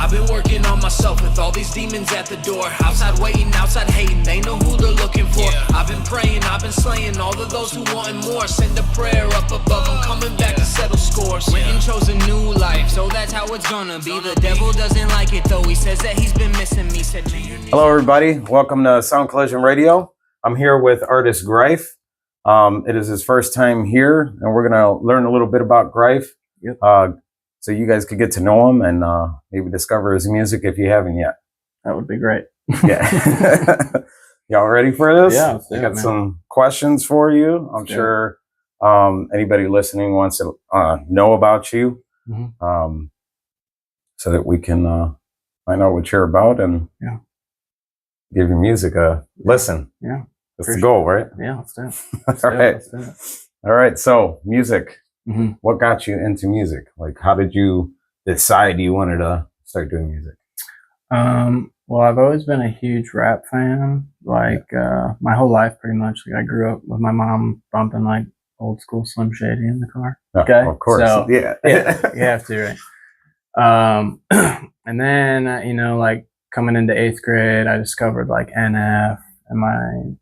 I've been working on myself with all these demons at the door. Outside waiting, outside hating, they know who they're looking for. I've been praying, I've been slaying all of those who wanting more. Send a prayer up above, I'm coming back to settle scores. Written chose a new life, so that's how it's gonna be. The devil doesn't like it though, he says that he's been missing me. Hello everybody, welcome to Sound Collision Radio. I'm here with artist GREIF. It is his first time here, and we're gonna learn a little bit about GREIF. Yep. So you guys could get to know him and maybe discover his music if you haven't yet. That would be great. Yeah. Y'all ready for this? Yeah. I got some questions for you. I'm sure anybody listening wants to know about you, so that we can find out what you're about and give your music a listen. Yeah. That's the goal, right? Yeah, let's do it. All right. Let's do it. All right. So music. Mm-hmm. What got you into music? Like, how did you decide you wanted to start doing music? Well, I've always been a huge rap fan. Like my whole life, pretty much. Like I grew up with my mom bumping like old school Slim Shady in the car. Okay, of course. So, yeah, you have to, right? And then like coming into 8th grade, I discovered like NF and my,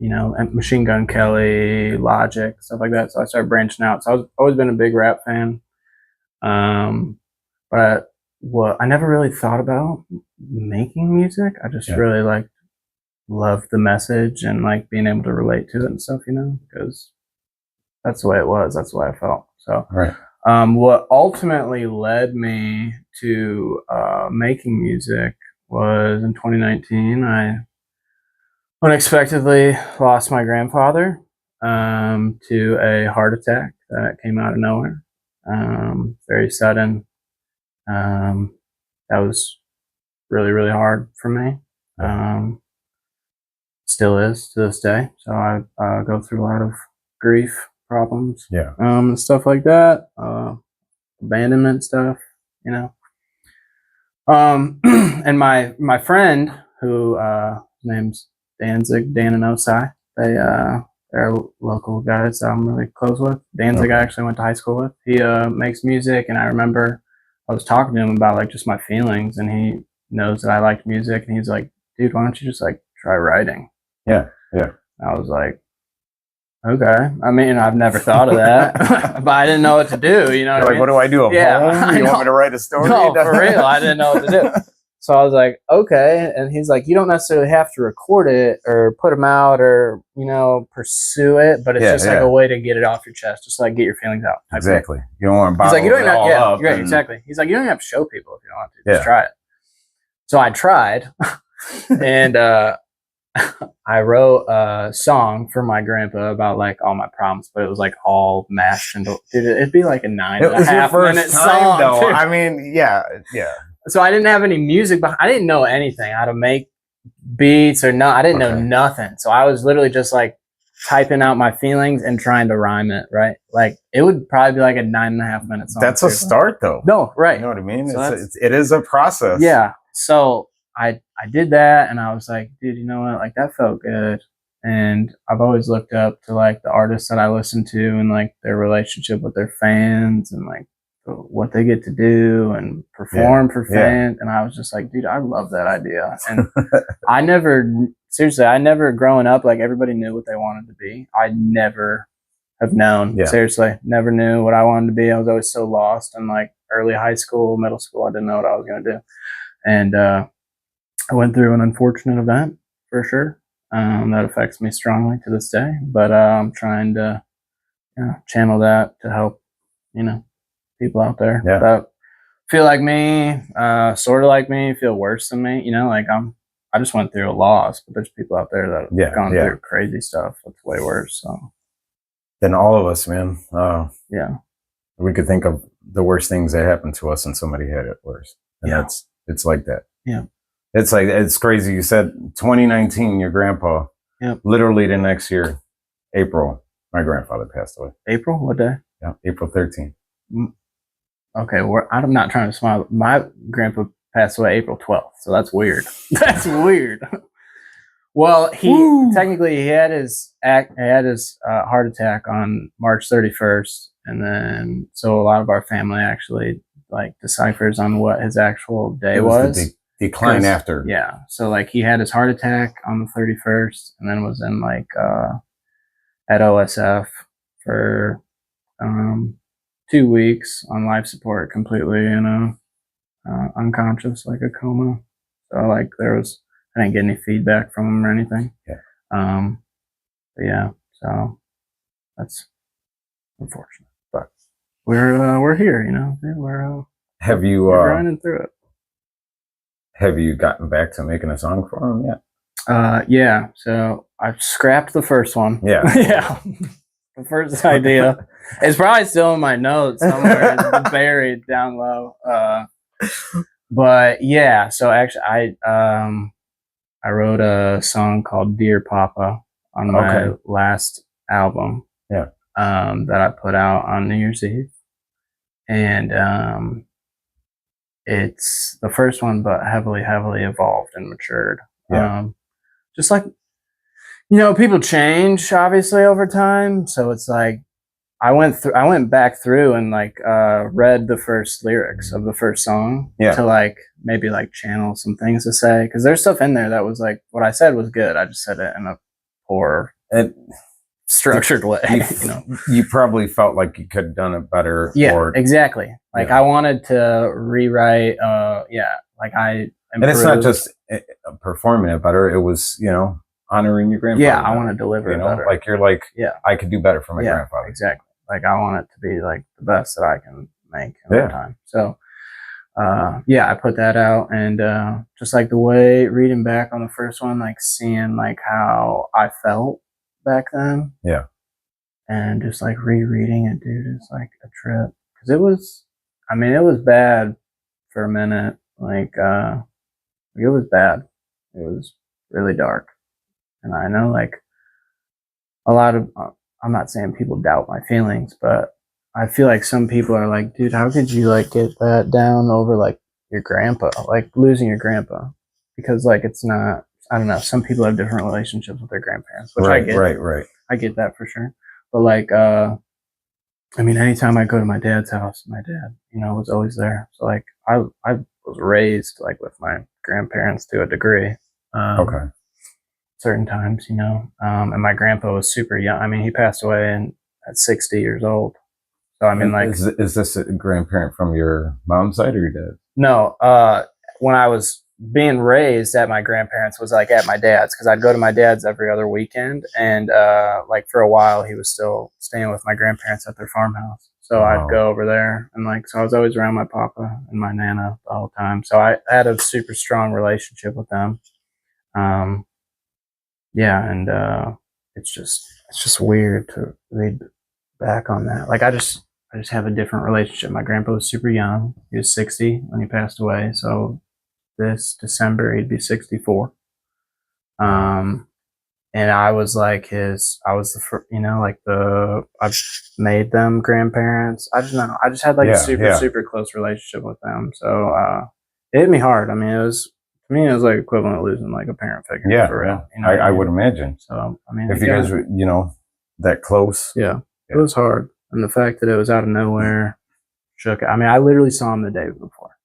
and Machine Gun Kelly, Logic, stuff like that. So I started branching out. So I've always been a big rap fan. But I never really thought about making music. I just really loved the message and like being able to relate to it and stuff, because that's the way it was. That's the way I felt. So, right. What ultimately led me to making music was in 2019, I unexpectedly lost my grandfather to a heart attack that came out of nowhere. Very sudden. That was really, really hard for me. Still is to this day. So I go through a lot of grief problems. Yeah. Stuff like that. Abandonment stuff, and my friend who his name's Danzig, Dan and Osai. They're local guys that I'm really close with. Danzig I actually went to high school with. He makes music, and I remember I was talking to him about like just my feelings, and he knows that I like music, and he's like, dude, why don't you just like try writing? Yeah. I was like, okay. I mean, I've never thought of that, but I didn't know what to do. You know, what do I do? Poem? You want me to write a story? No, for real, I didn't know what to do. So I was like, okay. And he's like, you don't necessarily have to record it or put them out or, pursue it, but it's just like a way to get it off your chest, just like get your feelings out. Exactly. You don't want to bottle it all up. Right, exactly. He's like, you don't have to show people if you don't want to. Just try it. So I tried, and I wrote a song for my grandpa about like all my problems, but it was like all mashed into. Dude, it'd be like a 9.5-minute song. Though. I mean, yeah. So I didn't have any music, but I didn't know anything, how to make beats or I didn't know nothing. So I was literally just like typing out my feelings and trying to rhyme it, right? Like it would probably be like a 9.5-minute song. That's a start though. No, right. You know what I mean? So it is a process. Yeah. So I did that, and I was like, dude, you know what? Like that felt good. And I've always looked up to like the artists that I listen to and like their relationship with their fans and like what they get to do and perform for fans. And I was just like, dude, I love that idea. And I never growing up, like everybody knew what they wanted to be. I never have known, seriously, never knew what I wanted to be. I was always so lost in like early high school, middle school. I didn't know what I was going to do. And I went through an unfortunate event for sure. That affects me strongly to this day, but I'm trying to channel that to help, people out there that feel like me, sort of like me, feel worse than me. Like I just went through a loss, but there's people out there that have gone through crazy stuff that's way worse. So than all of us, man. We could think of the worst things that happened to us, and somebody had it worse. And it's like that. Yeah. It's crazy. You said 2019, your grandpa. Yeah. Literally the next year, April, my grandfather passed away. April? What day? Yeah, April 13th. Okay, I'm not trying to smile. My grandpa passed away April 12th, so that's weird. That's weird. Well, he had his heart attack on March 31st, and then so a lot of our family actually like deciphers on what his actual day It was the decline after. Yeah. So like he had his heart attack on the 31st and then was in like at OSF for 2 weeks on life support, completely, you know, unconscious, like a coma. So like I didn't get any feedback from him or anything. Yeah. But yeah, so that's unfortunate, but we're here, you know. We're grinding through it. Have you gotten back to making a song for him yet? Yeah. So I scrapped the first one. Yeah. Yeah. The first idea. It's probably still in my notes somewhere. It's buried down low. But yeah, so actually I wrote a song called Dear Papa on my last album. Yeah. That I put out on New Year's Eve. And it's the first one, but heavily evolved and matured. Yeah. Just like, you know, people change obviously over time. So it's like I went back through and like read the first lyrics of the first song to like maybe like channel some things to say, because there's stuff in there that was like what I said was good. I just said it in a poor structured way. You know, you probably felt like you could have done it better. Yeah, exactly. Like I wanted to rewrite. Like I improved. And it's not just performing it better. It was, you know, honoring your grandfather. Yeah, I want to deliver it better. Like you're like, I could do better for my grandfather. Exactly. Like I want it to be like the best that I can make in that time. So, I put that out, and just like the way reading back on the first one, like seeing like how I felt back then. Yeah. And just like rereading it, dude, it's like a trip. Because it was bad for a minute. Like, it was bad. It was really dark. And I know like a lot of, I'm not saying people doubt my feelings, but I feel like some people are like, dude, how could you like get that down over like your grandpa, like losing your grandpa? Because like it's not, I don't know, some people have different relationships with their grandparents, which I get. Right. I get that for sure. But like, I mean, anytime I go to my dad's house, my dad, you know, was always there. So like I was raised like with my grandparents to a degree. Certain times, you know, and my grandpa was super young. I mean, he passed away at 60 years old. So I mean, like, is this a grandparent from your mom's side or your dad? No, when I was being raised at my grandparents was like at my dad's, because I'd go to my dad's every other weekend, and like for a while he was still staying with my grandparents at their farmhouse. So I'd go over there, and like, so I was always around my papa and my nana the whole time. So I had a super strong relationship with them. And it's just weird to read back on that. Like I just have a different relationship. My grandpa was super young. He was 60 when he passed away. So this December he'd be 64. And I was like I've made them grandparents. I just had like a super close relationship with them. So it hit me hard. I mean, it was like equivalent to losing like a parent figure. Yeah, for real. You know I would imagine. So I mean, if you guys were, you know, that close. Yeah, it was hard. And the fact that it was out of nowhere shook it. I mean, I literally saw him the day before.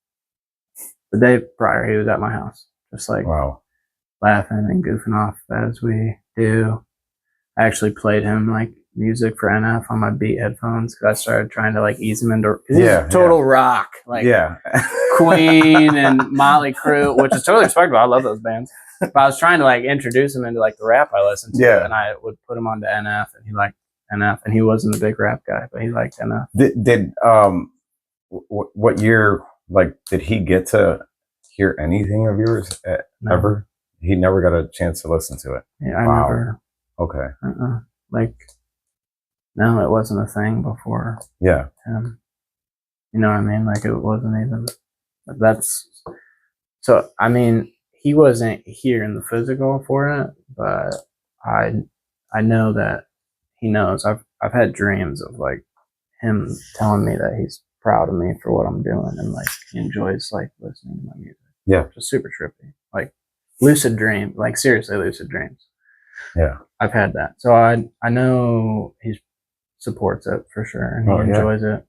The day prior, he was at my house, just like laughing and goofing off as we do. I actually played him like music for NF on my Beat headphones because I started trying to like ease him into total rock, like Queen and Motley Crue, which is totally respectable. I love those bands. But I was trying to like introduce him into like the rap I listened to, and I would put him onto NF, and he liked NF, and he wasn't a big rap guy, but he liked NF. Did what year, like, did he get to hear anything of yours ever? He never got a chance to listen to it. Yeah, I never. Okay. Like, no, it wasn't a thing before. Yeah. Him. You know what I mean? Like, it wasn't even. So. I mean, he wasn't here in the physical for it, but I know that he knows. I've had dreams of like him telling me that he's proud of me for what I'm doing, and like he enjoys like listening to my music. Yeah. Just super trippy. Like lucid dream, like seriously lucid dreams. Yeah. I've had that. So I know he supports it for sure, and he enjoys it.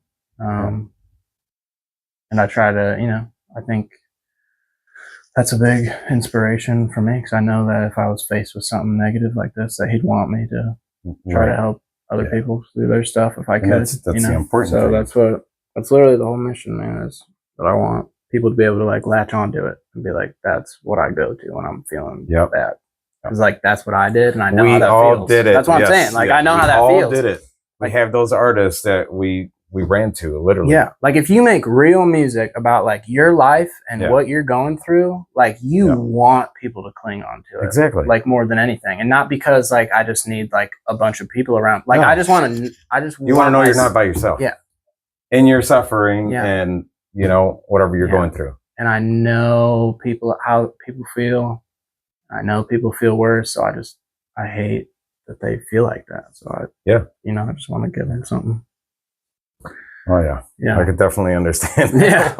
I try to, you know, I think that's a big inspiration for me because I know that if I was faced with something negative like this, that he'd want me to try to help other people through their stuff if I could. That's you know? the important so thing. That's literally the whole mission, man, is that I want people to be able to like latch onto it and be like, that's what I go to when I'm feeling bad. Because like that's what I did, and I know how that feels. We all did it. That's what I'm saying. Like I know how that feels. We all did it. We have those artists that we ran to, literally. Yeah, like if you make real music about like your life and what you're going through, like you want people to cling on to it. Exactly. Like more than anything, and not because like I just need like a bunch of people around. Like I just want to. You want to know you're not by yourself. Yeah. In your suffering and you know whatever you're going through. And I know how people feel. I know people feel worse, so I hate that they feel like that. So you know, I just want to give them something. Oh yeah. I could definitely understand. Yeah.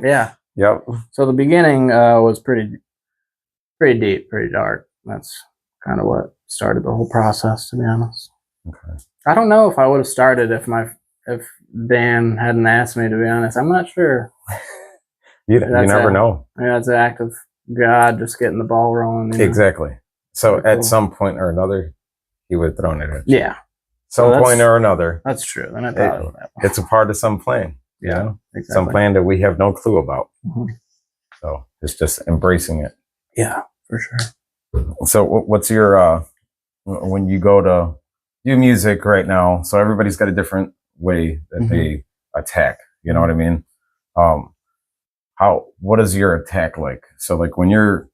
Yeah. Yep. So the beginning was pretty deep, pretty dark. That's kind of what started the whole process, to be honest. Okay. I don't know if I would have started if Dan hadn't asked me, to be honest. I'm not sure. You never know. Yeah, it's an act of God just getting the ball rolling. Exactly. So at some point or another, he would have thrown it at you. Yeah. Some point or another. That's true. And I thought of that. It's a part of some plan. Yeah. You know? Exactly. Some plan that we have no clue about. Mm-hmm. So it's just embracing it. Yeah, for sure. So what's your, when you go to do music right now, so everybody's got a different way that they attack, you know what I mean? What is your attack like? So like when you're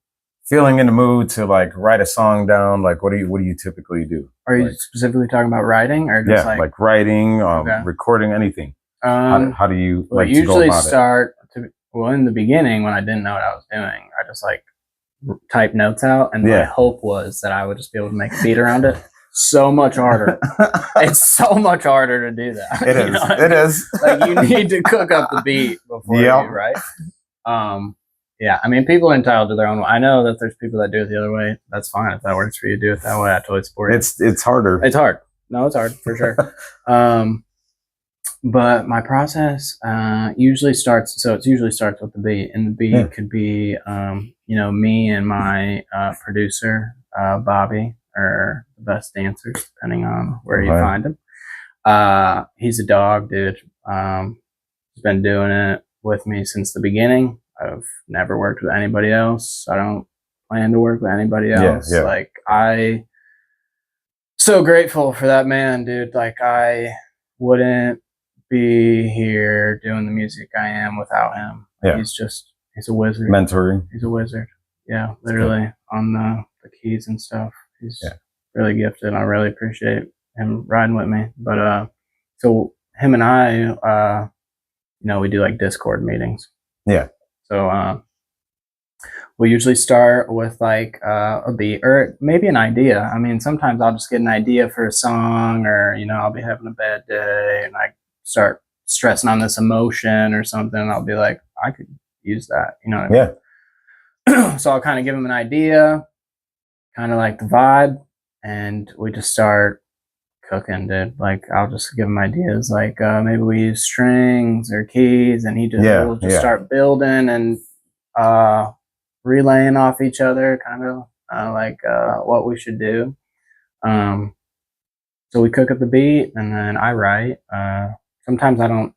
feeling in the mood to like write a song down, like what do you typically do? Are you specifically talking about writing or just like writing, recording, anything? How do you like to go about it? Well, in the beginning when I didn't know what I was doing, I just like type notes out, and my hope was that I would just be able to make a beat around it. So much harder. It's so much harder to do that. It is. It is. Like you need to cook up the beat before you, right? Yeah. I mean, people are entitled to their own way. I know that there's people that do it the other way. That's fine. If that works for you, do it that way. I totally support it. It's harder. It's hard. No, it's hard for sure. But my process usually starts with the beat, and the beat could be, you know, me and my producer, Bobby, are the best dancers, depending on where you find him. He's a dog, dude. He's been doing it with me since the beginning. I've never worked with anybody else. I don't plan to work with anybody else. Like so grateful for that man, dude. Like I wouldn't be here doing the music I am without him. He's a wizard. Mentoring. He's a wizard. Yeah, literally on the keys and stuff. He's really gifted. I really appreciate him riding with me. But so him and I, you know, we do like Discord meetings. Yeah. So we usually start with like a beat or maybe an idea. I mean, sometimes I'll just get an idea for a song, or you know, I'll be having a bad day and I start stressing on this emotion or something. And I'll be like, I could use that. You know what I mean? So I'll kind of give him an idea, kind of like the vibe, and we just start cooking, dude. Like I'll just give him ideas, like maybe we use strings or keys, and we'll just start building and relaying off each other, kind of like what we should do. So we cook up the beat, and then I write. Sometimes I don't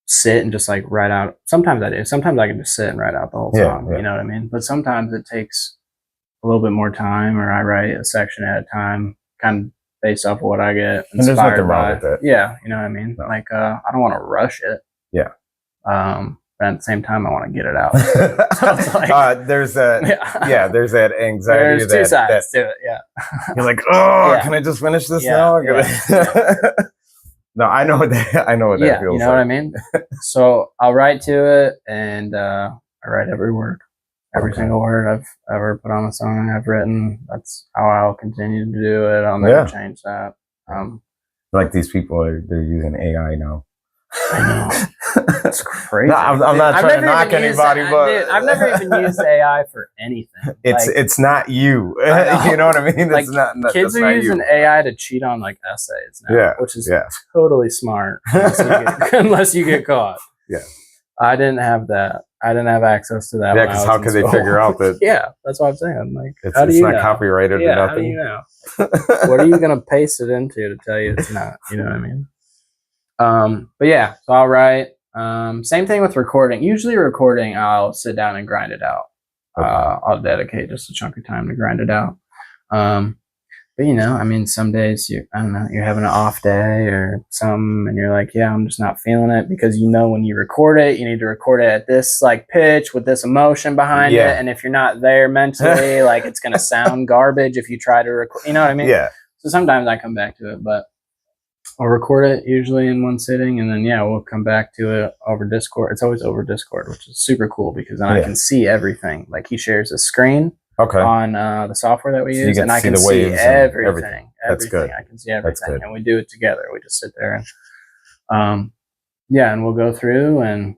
sit and just like write out. Sometimes I do. Sometimes I can just sit and write out the whole song. You know what I mean? But sometimes it takes a little bit more time, or I write a section at a time, kind of based off of what I get inspired. And there's nothing wrong with it. Yeah, you know what I mean? No. Like I don't want to rush it. Yeah. But at the same time, I want to get it out. So it's like, there's that. There's that anxiety. There's two sides to it. Yeah. You're like, can I just finish this now? No, I know what that. I know what that feels like. You know what I mean? So I'll write to it, and I write every word, every single word I've ever put on a song I've written. That's how I'll continue to do it. I'll never change that. Like these people they're using AI now. I know. That's crazy. No, I'm not trying to knock anybody, but I've never even used AI for anything. It's not you. You know what I mean? Like, it's not kids are using AI to cheat on like essays now, which is totally smart unless you get caught. Yeah. I didn't have that. I didn't have access to that. Yeah, because how could they figure out that? Yeah, that's what I'm saying. Like, It's, how do it's you not know? copyrighted Yeah, or nothing. how do you know? What are you gonna paste it into to tell you it's not? You know what I mean? But yeah, so I'll write. Same thing with recording. Usually recording, I'll sit down and grind it out. Okay. I'll dedicate just a chunk of time to grind it out. But you know, I mean, some days I don't know, you're having an off day or something, and you're like, yeah, I'm just not feeling it, because you know when you record it, you need to record it at this like pitch with this emotion behind it, and if you're not there mentally, like it's gonna sound garbage if you try to record. You know what I mean? Yeah. So sometimes I come back to it, but I'll record it usually in one sitting, and then we'll come back to it over Discord. It's always over Discord, which is super cool because then I can see everything. Like he shares a screen on the software that we use, and I can see everything. That's good. I can see everything, and we do it together. We just sit there and and we'll go through and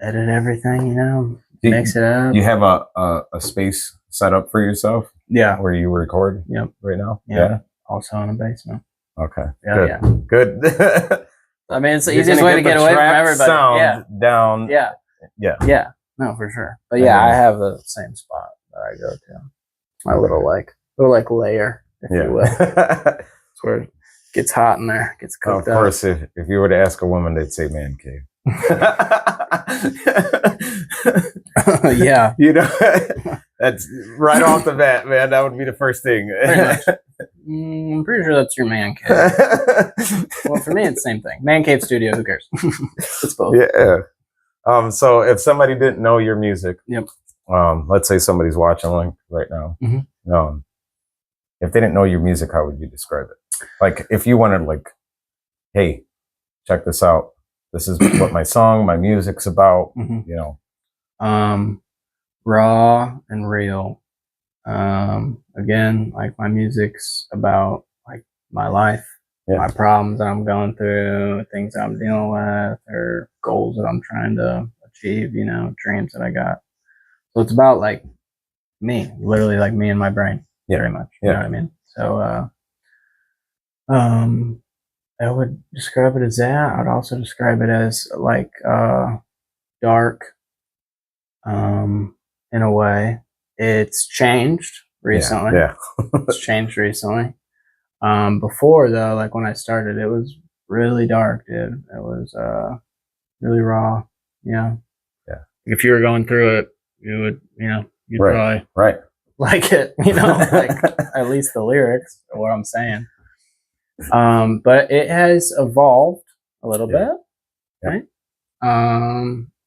edit everything. You know, mix it up. You have a space set up for yourself? Yeah, where you record? Yep. Right now? Yeah. Also in a basement. Okay. Yeah. Good. I mean, it's the easiest way to get away from everybody. Sound down. Yeah. No, for sure. But yeah, I have the same spot that I go to. My little layer, if you will. It's where it gets hot in there, gets cooked up. Of course, if you were to ask a woman, they'd say man cave. Yeah. You know, that's right off the bat, man. That would be the first thing. I'm pretty sure that's your man cave. Well, for me, it's the same thing. Man cave studio, who cares? It's both. Yeah. So if somebody didn't know your music, yep. Let's say somebody's watching like right now. Mm-hmm. If they didn't know your music, how would you describe it? Like if you wanted, like, hey, check this out. This is what my music's about. Mm-hmm. You know, raw and real. Again, like my music's about like my life, my problems that I'm going through, things that I'm dealing with, or goals that I'm trying to achieve, you know, dreams that I got. So it's about like me, literally like me and my brain, very much. You know what I mean? So, I would describe it as that. I'd also describe it as like, dark, in a way. It's changed recently. Yeah. It's changed recently. Before though, like when I started, it was really dark, dude. It was really raw. Yeah. If you were going through it, you would, you know, you'd probably like it, you know, like at least the lyrics are what I'm saying. But it has evolved a little bit. Right?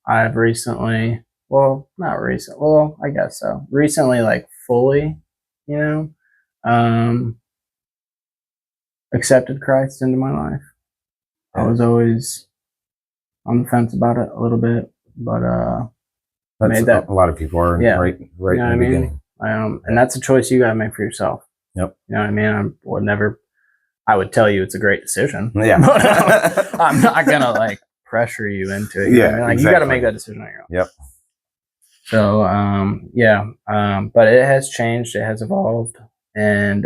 I've recently, well, not recent, well, I guess so. Recently, like fully, you know, accepted Christ into my life. I was always on the fence about it a little bit, but made that. A lot of people are right you know in the beginning. And that's a choice you gotta make for yourself. Yep. You know what I mean? I would tell you it's a great decision. Yeah. But I'm not gonna like pressure you into it. You know what I mean? Like you gotta make that decision on your own. Yep. So but it has changed, it has evolved, and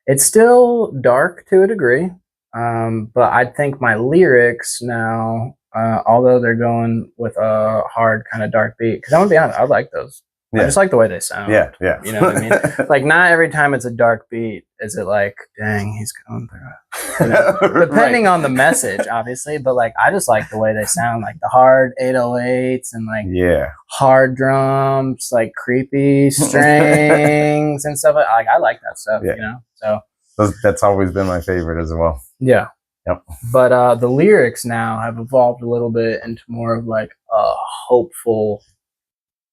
it's still dark to a degree. But I think my lyrics now, although they're going with a hard kind of dark beat, because I'm gonna be honest, I like those. I just like the way they sound. Yeah. You know what I mean? Like not every time it's a dark beat is it like, dang, he's going through it. You know? Depending on the message, obviously, but like I just like the way they sound, like the hard 808s and like hard drums, like creepy strings and stuff. Like I like that stuff, you know. So that's always been my favorite as well. Yeah. Yep. But the lyrics now have evolved a little bit into more of like a hopeful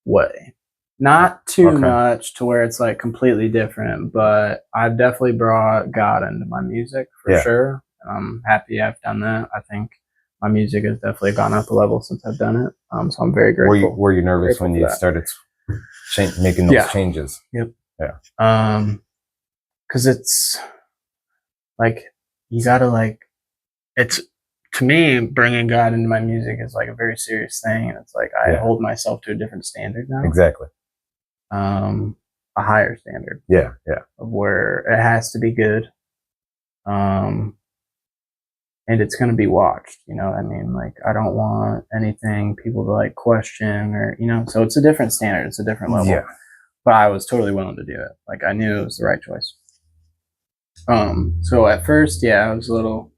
way. Not too much to where it's like completely different, but I've definitely brought God into my music for sure. I'm happy I've done that. I think my music has definitely gone up a level since I've done it. So I'm very grateful. Were you nervous when you started making those changes? Yep. Yeah. Because it's like you gotta like it's. To me, bringing God into my music is like a very serious thing, and it's like I hold myself to a different standard now. Exactly. A higher standard. Yeah. Of where it has to be good. and it's going to be watched. You know what I mean? Like, I don't want anything people to like question or, you know, so it's a different standard. It's a different level. Yeah. But I was totally willing to do it. Like, I knew it was the right choice. So at first, yeah, I was a little,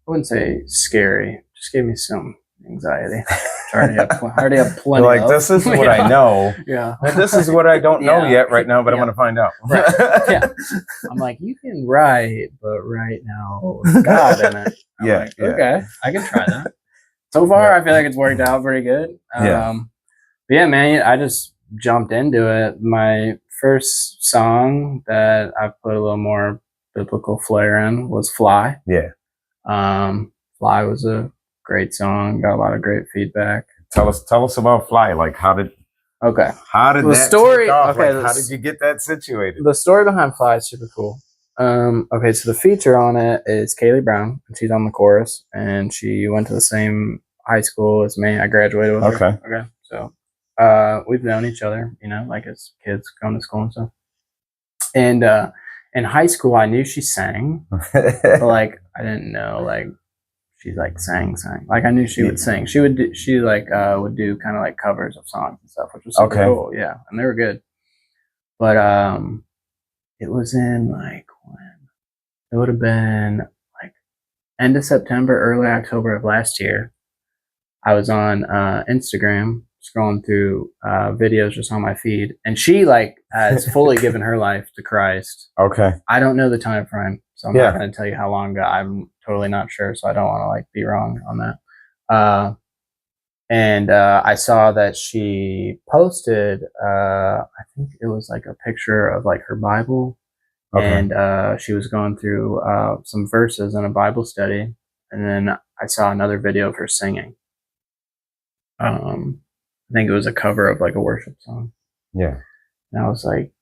I wouldn't say scary. Just gave me some anxiety. I already have plenty Like, of. this is what I know. Yeah. And this is what I don't know Yeah. yet right now, but I'm Yeah. going to find out. Right. Yeah. I'm like, you can write, but right now, God in it. I'm Yeah, like, yeah. okay, I can try that. So far, I feel like it's worked out pretty good. Yeah. But yeah, man, I just jumped into it. My first song that I put a little more biblical flair in was Fly. Yeah. Fly was a great song. Got a lot of great feedback. Tell us about Fly. Like, how did The that story. take off? Okay, Like, how did you get that situated? The story behind Fly is super cool. Okay, so the feature on it is Kaylee Brown, and she's on the chorus, and she went to the same high school as me. I graduated with her. Okay. So we've known each other, you know, like as kids going to school and stuff. And in high school, I knew she sang, but like I didn't know like she like sang. Like I knew she would sing. She would do kind of like covers of songs and stuff, which was super cool. Yeah, and they were good. But it was in like when it would have been like end of September, early October of last year. I was on Instagram scrolling through videos just on my feed, and she like has fully given her life to Christ. Okay. I don't know the time frame, so I'm not going to tell you how long ago. I'm totally not sure, so I don't want to like be wrong on that. And I saw that she posted, I think it was like a picture of like her Bible, and she was going through some verses in a Bible study, and then I saw another video of her singing. I think it was a cover of like a worship song. Yeah. And I was like,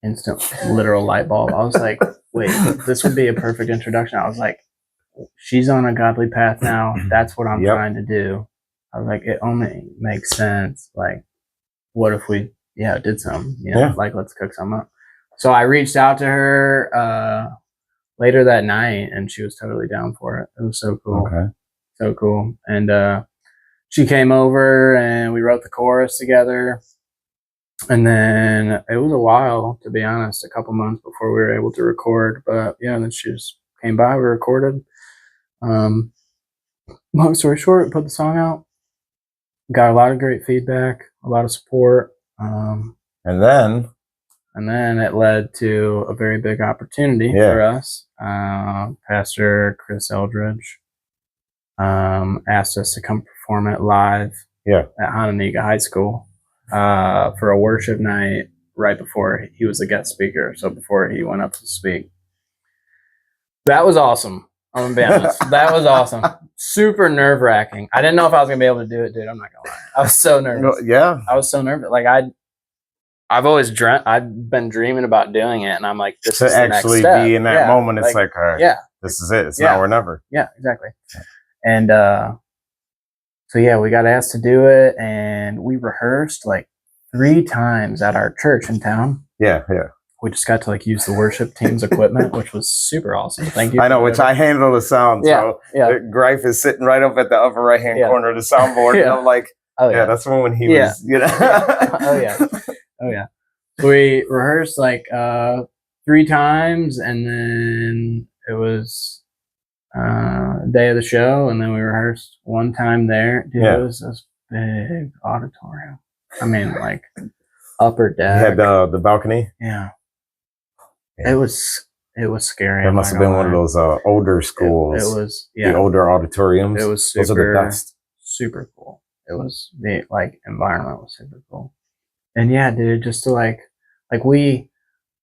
instant literal light bulb. I was like, wait, this would be a perfect introduction. I was like, she's on a godly path now. That's what I'm trying to do. I was like, it only makes sense. Like, what if we, did something, you know, like let's cook something up. So I reached out to her later that night, and she was totally down for it. It was so cool. Okay. So cool. And she came over and we wrote the chorus together. And then it was a while, to be honest, a couple months before we were able to record. But yeah, then she just came by, we recorded. Long story short, we put the song out. Got a lot of great feedback, a lot of support. And then it led to a very big opportunity for us. Pastor Chris Eldridge asked us to come perform it live at Hononegah High School for a worship night right before he was a guest speaker. So before he went up to speak. That was awesome. I'm going to be honest. That was awesome. Super nerve-wracking. I didn't know if I was going to be able to do it, dude. I'm not going to lie. I was so nervous. Yeah. I was so nervous. Like, I've always I've been dreaming about doing it, and I'm like, this is the next step. To actually be in that moment, it's like, all right, this is it. It's now or never. Yeah, exactly. And so, we got asked to do it, and we rehearsed like 3 times at our church in town. Yeah. We just got to like use the worship team's equipment, which was super awesome. Thank you. I know, which I handle the sound. So GREIF is sitting right up at the upper right-hand corner of the soundboard. And I'm like, that's when he was, you know. Oh yeah. We rehearsed like 3 times, and then it was day of the show, and then we rehearsed 1 time there. Dude, it was this big auditorium. I mean, like upper deck. You had the balcony. Yeah. It was scary. That must have been one of those older schools. It was the older auditoriums. It was super, those are the best. Super cool. It was the like environment was super cool. And yeah, dude, just to like we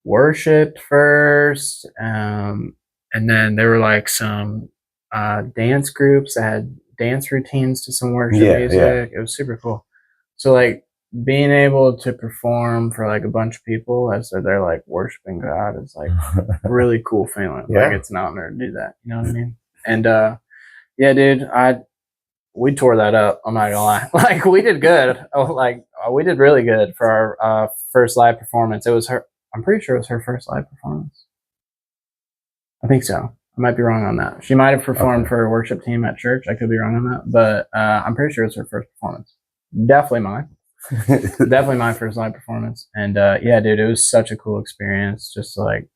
worshipped first, and then there were like some dance groups that had dance routines to some worship music. It was super cool. So like being able to perform for like a bunch of people as they're like worshiping God is like a really cool feeling. Like it's an honor to do that. You know what I mean? And dude, we tore that up. I'm not gonna lie. Like we did good. We did really good for our first live performance. It was her. I'm pretty sure it was her first live performance. I think so. I might be wrong on that. She might have performed for a worship team at church. I could be wrong on that, but I'm pretty sure it's her first performance. Definitely mine. Definitely my first live performance. And yeah, dude, it was such a cool experience. Just to, like,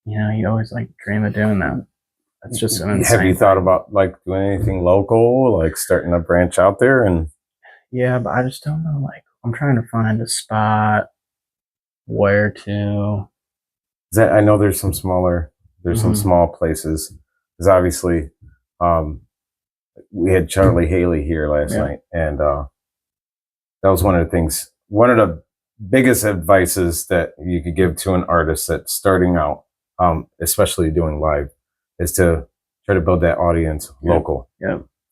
you know, you always like dream of doing that. That's just an insane Have you thought about like doing anything local, like starting a branch out there? And yeah, but I just don't know. Like, I'm trying to find a spot where to. I know there's some smaller, some small places. Because obviously, we had Charlie Haley here last night, and that was one of the things. One of the biggest advices that you could give to an artist that's starting out, especially doing live, is to try to build that audience local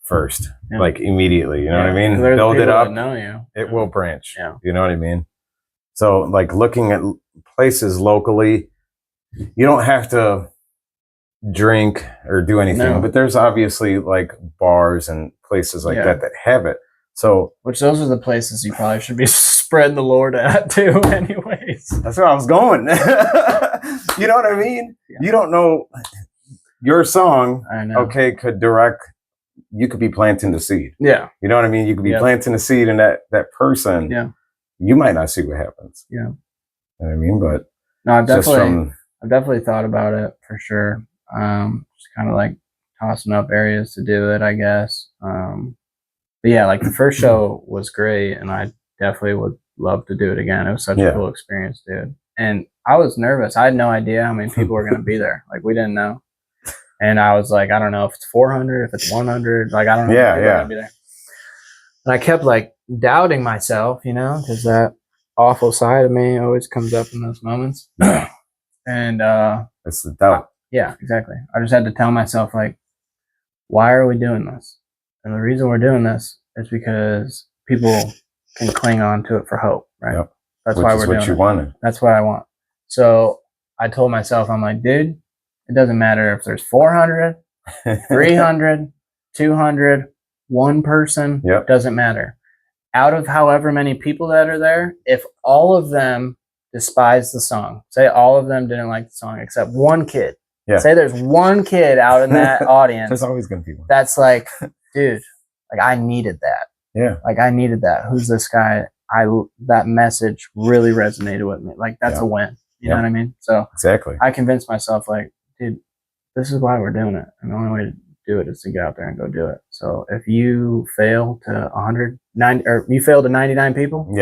first, like immediately. You know what I mean? Build it up. Know you. It will branch. Yeah. You know what I mean? So, like looking at places locally, you don't have to drink or do anything, but there's obviously like bars and places like that have it. So, which those are the places you probably should be spreading the Lord at too, anyways. That's where I was going. You know what I mean? Yeah. You don't know your song. I know. Okay, you could be planting the seed. Yeah. You know what I mean? You could be planting the seed in that person. Yeah. You might not see what happens. Yeah. You know what I mean? But no, I've definitely thought about it for sure. Just kind of like tossing up areas to do it, I guess. But yeah, like the first show was great, and I definitely would love to do it again. It was such a cool experience, dude. And I was nervous. I had no idea how many people were going to be there. Like, we didn't know. And I was like, I don't know if it's 400, if it's 100. Like, I don't know if people are going to be there. And I kept like doubting myself, you know, because that awful side of me always comes up in those moments. And it's the doubt. Yeah, exactly. I just had to tell myself, like, why are we doing this? And the reason we're doing this is because people can cling on to it for hope, right? Yep. That's why we're doing it. What you wanted. That's what I want. So I told myself, I'm like, dude, it doesn't matter if there's 400, 300, 200, one person, doesn't matter. Out of however many people that are there, if all of them despise the song, say all of them didn't like the song except one kid, say there's one kid out in that audience. There's always going to be one. That's like, dude, like I needed that. Yeah. Like I needed that. Who's this guy? That message really resonated with me. Like that's a win. You know what I mean? So exactly. I convinced myself, like, dude, this is why we're doing it. And the only way to do it is to get out there and go do it. So if you fail to 190 or you fail to 99 people,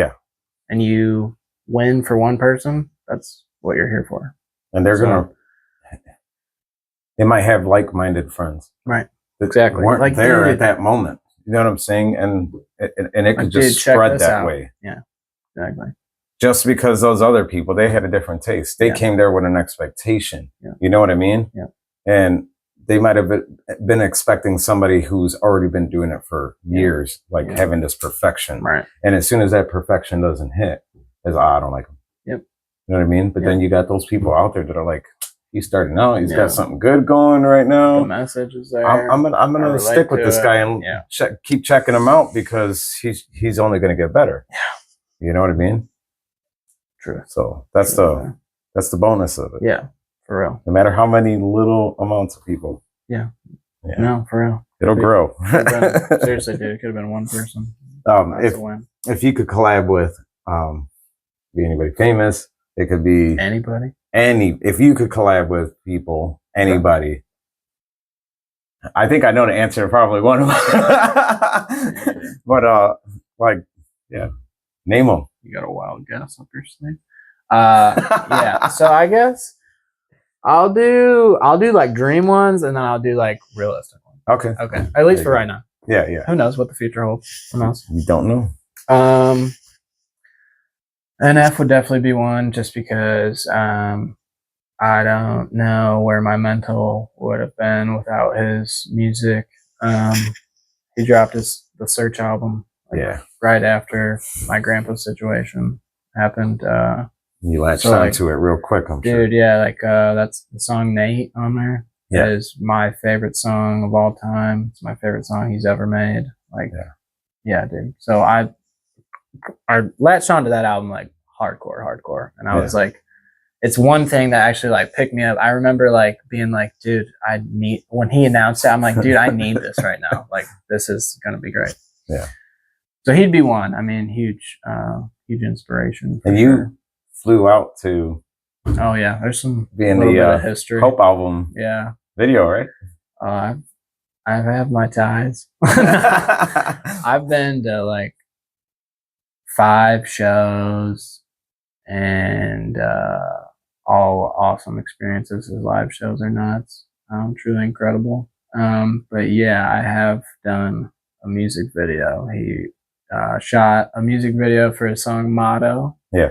and you win for one person, that's what you're here for. And they're they might have like-minded friends, right? Exactly. Weren't like there at that moment. You know what I'm saying? And it could just spread that way. Yeah, exactly. Just because those other people, they had a different taste. They came there with an expectation. Yeah. You know what I mean? Yeah. And they might have been expecting somebody who's already been doing it for years, like having this perfection. Right. And as soon as that perfection doesn't hit, it's, I don't like him. Yep. You know what I mean? But then you got those people out there that are like, he's starting out. He's got something good going right now. The message is there. I'm gonna stick with this guy and keep checking him out because he's only gonna get better. Yeah. You know what I mean? True. So that's the bonus of it. Yeah, for real. No matter how many little amounts of people. Yeah. No, for real. It'll grow. Seriously, dude, it could have been one person. If you could collab with be anybody famous, it could be anybody. If you could collab with people, anybody. I think I know the answer to probably one of them. But name them. You got a wild guess up your sleeve. Yeah. So I guess I'll do like dream ones, and then I'll do like realistic ones. Okay. At least for right now. Yeah. Who knows what the future holds? Who knows? You don't know. NF would definitely be one, just because I don't know where my mental would have been without his music. He dropped the Search album right after my grandpa's situation happened. You latched onto it real quick, I'm sure. Dude, that's the song Nate on there. Yeah. Is my favorite song of all time. It's my favorite song he's ever made. Dude. So I latched onto that album like hardcore. And I was like, it's one thing that actually like picked me up. I remember like being like, dude, when he announced it, I'm like, dude, I need this right now. Like, this is going to be great. Yeah. So he'd be one. I mean, huge inspiration. And you flew out to. Oh yeah, there's some being little bit of the history. Hope album. Yeah. Video, right? I have my ties. I've been to like 5 shows and all awesome experiences. His live shows are nuts. Truly incredible. But yeah, I have done a music video. He shot a music video for his song Motto. Yeah.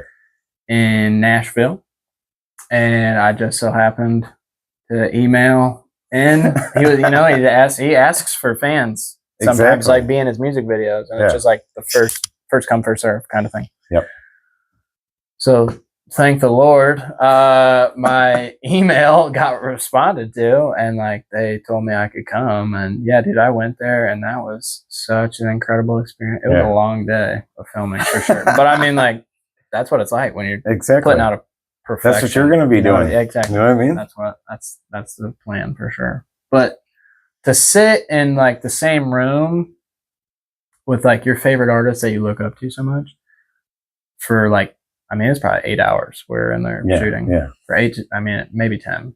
In Nashville. And I just so happened to email in. He was, he asks for fans sometimes, like be in his music videos, and it's just like the first come first serve kind of thing. Yep. So thank the Lord, my email got responded to, and like they told me I could come, and yeah, dude, I went there, and that was such an incredible experience. It was a long day of filming for sure, but I mean, like that's what it's like when you're putting out a perfection. That's what you're going to be doing. Yeah, exactly. You know what I mean? That's the plan for sure. But to sit in like the same room with like your favorite artist that you look up to so much for like, I mean, it's probably 8 hours we're in there shooting. Yeah. For 8, maybe 10.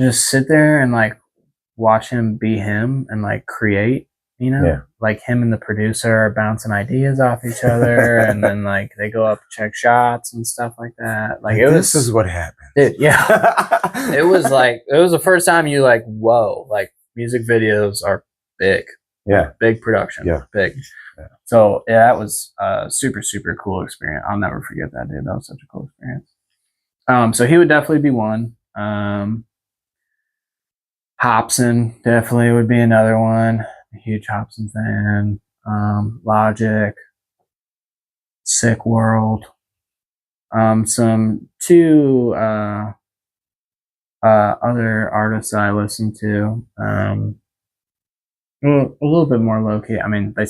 Just sit there and like watch him be him and like create. Like him and the producer are bouncing ideas off each other, and then like they go up check shots and stuff like that. Like this is what happened. It was like it was the first time you like, whoa, like music videos are big. Yeah, big production. Yeah, big. Yeah. So yeah, that was a super super cool experience. I'll never forget that, dude. That was such a cool experience. So he would definitely be one. Hobson definitely would be another one. A huge Hobson fan. Logic, Sick World. Some 2 other artists I listen to. A little bit more low key. I mean, they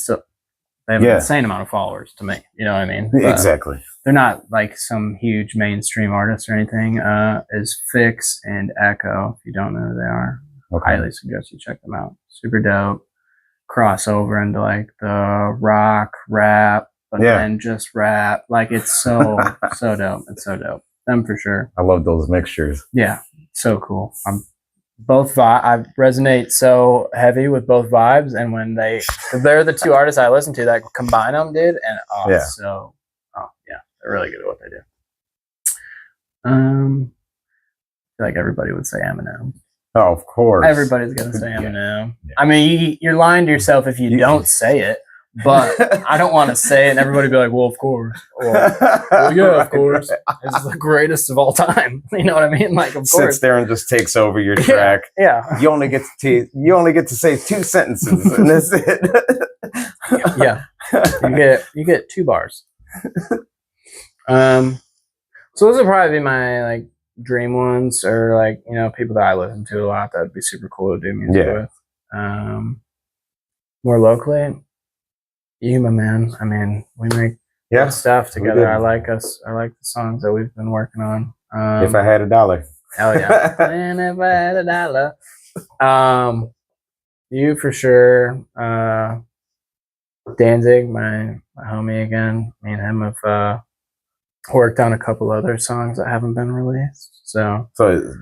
have an insane amount of followers to me. You know what I mean? But exactly. They're not like some huge mainstream artists or anything. Is Fix and Echo. If you don't know who they are, highly suggest you check them out. Super dope. Crossover into like the rock rap, but then just rap. Like it's so dope. It's so dope. Them for sure. I love those mixtures. Yeah, so cool. I resonate so heavy with both vibes, and when they're the 2 artists I listen to that combine them, dude, and they're really good at what they do. I feel like everybody would say Eminem. Oh, of course. Everybody's gonna say Eminem. Yeah. I mean, you're lying to yourself if you don't say it. But I don't want to say it, and everybody be like, "Well, of course." Well, yeah, of course. It's the greatest of all time. You know what I mean? Like, of course. Sits there and just takes over your track. Yeah. You only get to say 2 sentences, and that's it. Yeah. You get 2 bars. So those would probably be my like dream ones, or like people that I listen to a lot that'd be super cool to do music with. More locally. You, my man. I mean, we make good stuff together. I like the songs that we've been working on. If I had $1. Hell yeah. And if I had $1. You for sure. Danzig, my homie again. Me and him have worked on a couple other songs that haven't been released. So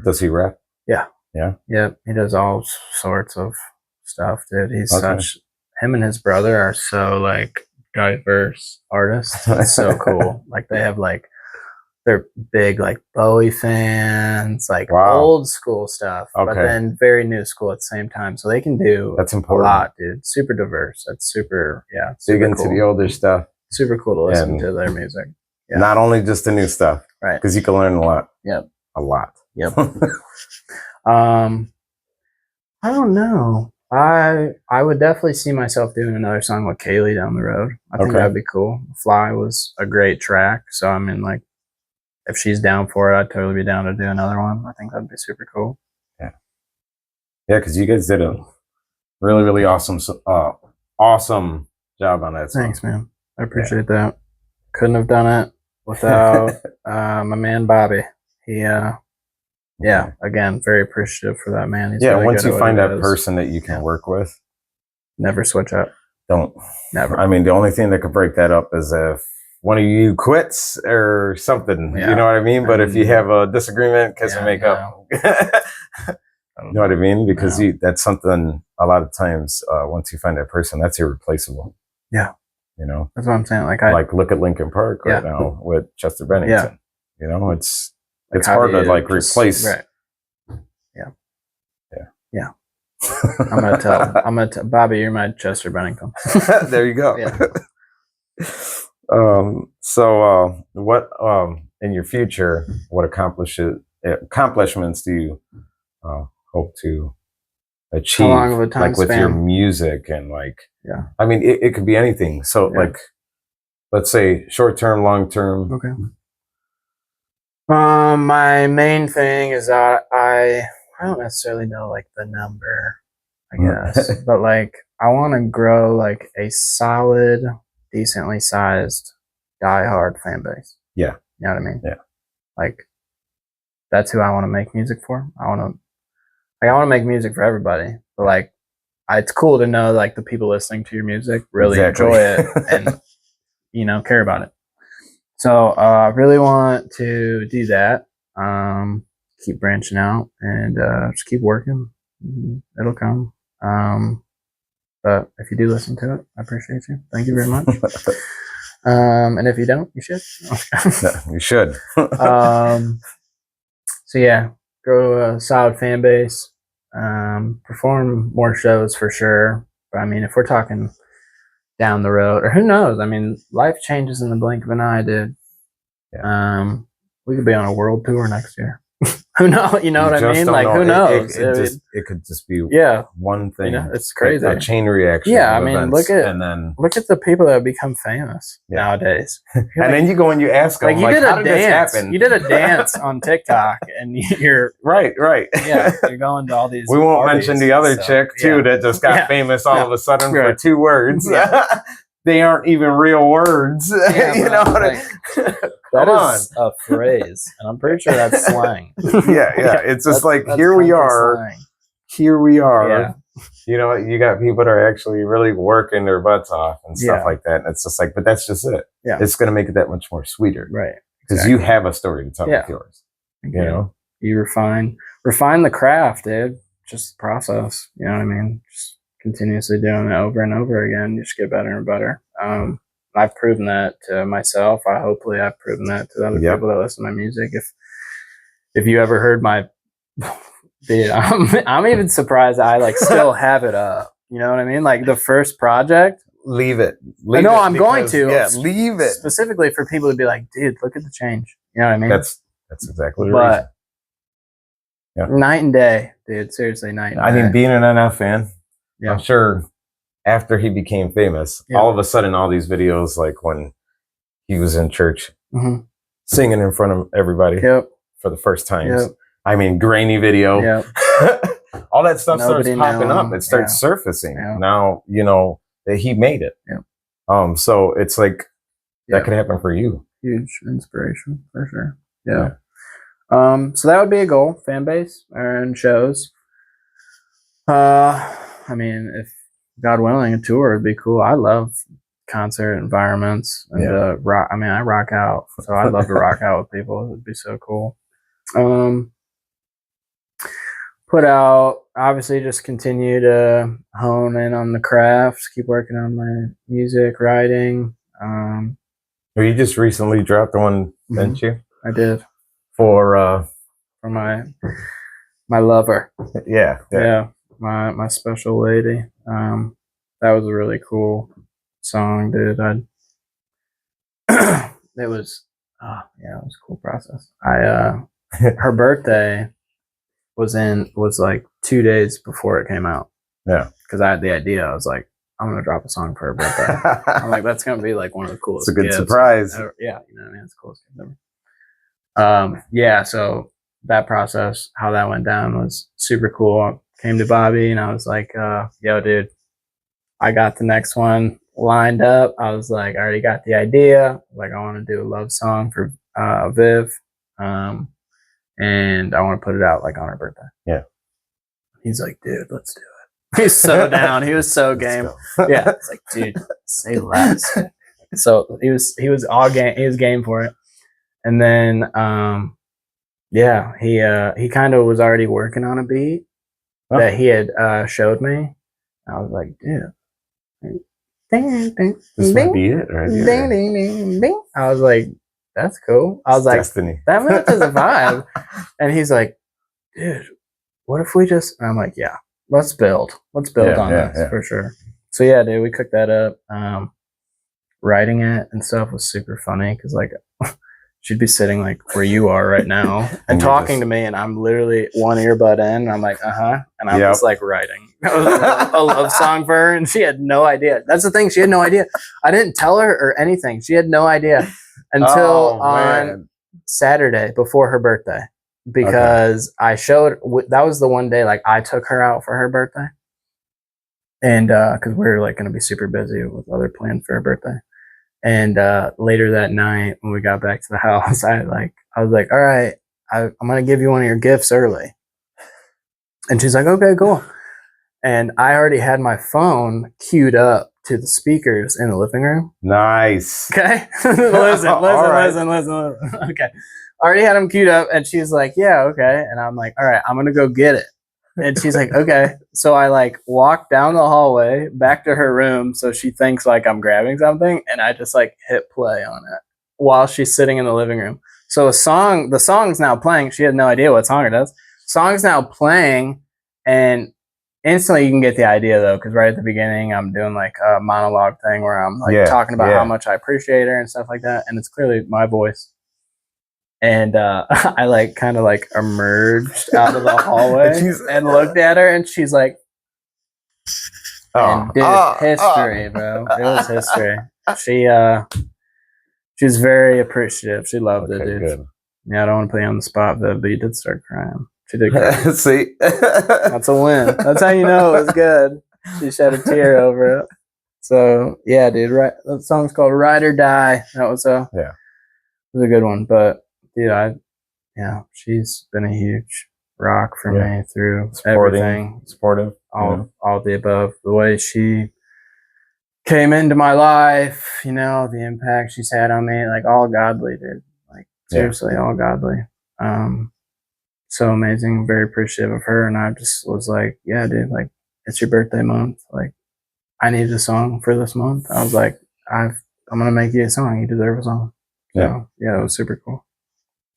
does he rap? Yeah. Yeah. Yep. He does all sorts of stuff, dude. He's him and his brother are so like diverse artists. It's so cool. Like they have like they're big like Bowie fans, like old school stuff, but then very new school at the same time. So they can do a lot, dude. Super diverse. That's super Dig into the older stuff. Super cool to listen to their music. Yeah. Not only just the new stuff, right? Because you can learn a lot. Yep. A lot. Yep. I don't know. I would definitely see myself doing another song with Kaylee down the road. I think that'd be cool. Fly was a great track. So I mean, like, if she's down for it, I'd totally be down to do another one. I think that'd be super cool. Yeah. Yeah, because you guys did a really, really awesome job on that song. Thanks, man. I appreciate that. Couldn't have done it without my man Bobby. He yeah, again, very appreciative for that, man. He's really once good you at find what he that does. person that you can work with, Never switch up. don't. Never. I mean, the only thing that could break that up is if one of you quits or something. Yeah. You know what I mean? But if you have a disagreement because of makeup, you know what I mean? Because that's something a lot of times, once you find that person, that's irreplaceable. Yeah. You know? That's what I'm saying. Like, look at Lincoln Park right now with Chester Bennington. Yeah. You know, it's like hard to like replace. Right. Yeah. I'm gonna tell Bobby, you're my Chester Bennington. There you go. Yeah. So what in your future, what accomplishments do you hope to achieve? How long of a time like with span? your music and like, Yeah. I mean, it could be anything. So like, let's say short term, long term. Okay. My main thing is that I don't necessarily know like the number, I guess, but like I want to grow like a solid, decently sized, diehard fan base. Yeah. You know what I mean? Yeah. Like that's who I want to make music for. I want to make music for everybody, but like it's cool to know like the people listening to your music really enjoy it and you know care about it. So I really want to do that. Keep branching out and just keep working. It'll come. But if you do listen to it, I appreciate you. Thank you very much. And if you don't, you should. You should. So yeah, grow a solid fan base. Perform more shows for sure. But I mean, if we're talking down the road, or who knows? I mean, life changes in the blink of an eye, dude. Yeah. We could be on a world tour next year. Who knows? You know what I mean? Like, who knows? It could just be one thing. You know, it's crazy. A chain reaction. Yeah, I mean, look at the people that have become famous nowadays. And then you go and you ask them, like, how did this dance. happen? You did a dance on TikTok, and you're right. Yeah, you're going to all these. We won't mention the other chick too that just got famous all of a sudden for 2 words. They aren't even real words. You know what I mean? That is a phrase, and I'm pretty sure that's slang. Yeah. It's just like, here we are. Yeah. You know, you got people that are actually really working their butts off and stuff like that. And it's just like, but that's just it. Yeah. It's going to make it that much more sweeter. Right. Because you have a story to tell with yours. You know? You refine the craft, dude. Just the process. You know what I mean? Just continuously doing it over and over again. You just get better and better. I've proven that to myself. Hopefully I've proven that to other people that listen to my music. If you ever heard my, dude, I'm even surprised I like still have it up. You know what I mean? Like the first project. Leave it. I'm going to. Yeah, leave it. Specifically for people to be like, dude, look at the change. You know what I mean? That's exactly right. But night and day, dude. Seriously, night and day. I mean, being an NF fan, I'm sure after he became famous, all of a sudden, all these videos, like when he was in church singing in front of everybody for the first time. I mean, grainy video. All that stuff starts popping up. It starts surfacing. Now, you know, that he made it. So it's like, that could happen for you. Huge inspiration, for sure. Yeah. So that would be a goal, fan base and shows. I mean, if God willing, a tour would be cool. I love concert environments and rock. I mean, I rock out, so I'd love to rock out with people. It would be so cool. Put out, obviously, just continue to hone in on the craft, keep working on my music, writing. Well, you just recently dropped one, didn't you? I did. For my lover. Yeah. My special lady. That was a really cool song, dude. It was a cool process. Her birthday was like 2 days before it came out. Yeah. Because I had the idea. I was like, I'm gonna drop a song for her birthday. I'm like, that's gonna be like one of the coolest. It's a good surprise. Yeah, you know what I mean? It's the coolest gift ever. So that process, how that went down was super cool. I came to Bobby and I was like, yo, dude, I got the next one. lined up. I was like, I already got the idea. Like, I want to do a love song for Viv, and I want to put it out like on her birthday. Yeah. He's like, dude, let's do it. He's so down. He was so game. Yeah. It's like, dude, say less. So he was all game. He was game for it. And then, yeah, he kind of was already working on a beat that he had showed me. I was like, dude, This might be it, right? I was like, that's cool. I was like, Destiny. that matches a vibe. And he's like, dude, what if we just? And I'm like, yeah, let's build on this for sure. So yeah, dude, we cooked that up. Writing it and stuff was super funny because like she'd be sitting like where you are right now and talking to me, and I'm literally one earbud in, and I'm like, and I'm just like writing a love song for her, and she had no idea. That's the thing, she had no idea. I didn't tell her or anything. She had no idea until on Saturday before her birthday, because I showed, that was the one day like I took her out for her birthday, and because we were like going to be super busy with other plans for her birthday. And later that night, when we got back to the house, I was like, all right, I'm going to give you one of your gifts early. And she's like, okay, cool. And I already had my phone queued up to the speakers in the living room. Nice. Okay. listen. Okay. I already had them queued up, and she's like, yeah, okay. And I'm like, all right, I'm going to go get it. And she's like, okay. So I like walk down the hallway back to her room, so she thinks like I'm grabbing something, and I just like hit play on it while she's sitting in the living room. So the song's now playing. She had no idea what song it is. Song's now playing, and instantly you can get the idea though, because right at the beginning I'm doing like a monologue thing where I'm like talking about how much I appreciate her and stuff like that, and it's clearly my voice. And I like kind of like emerged out of the hallway and looked at her, and she's like, history, bro. It was history. She was very appreciative. She loved it, dude. Good. Yeah, I don't want to put you on the spot, but you did start crying. She did cry. See? That's a win. That's how you know it was good. She shed a tear over it. So yeah, dude, right, that song's called Ride or Die. That was it was a good one. But dude, she's been a huge rock for me through everything. Supportive. All the above. The way she came into my life, the impact she's had on me, like all godly, dude. Like seriously, all godly. So amazing. Very appreciative of her. And I just was like, yeah, dude, like it's your birthday month. Like I needed a song for this month. I was like, I'm going to make you a song. You deserve a song. So, yeah, it was super cool.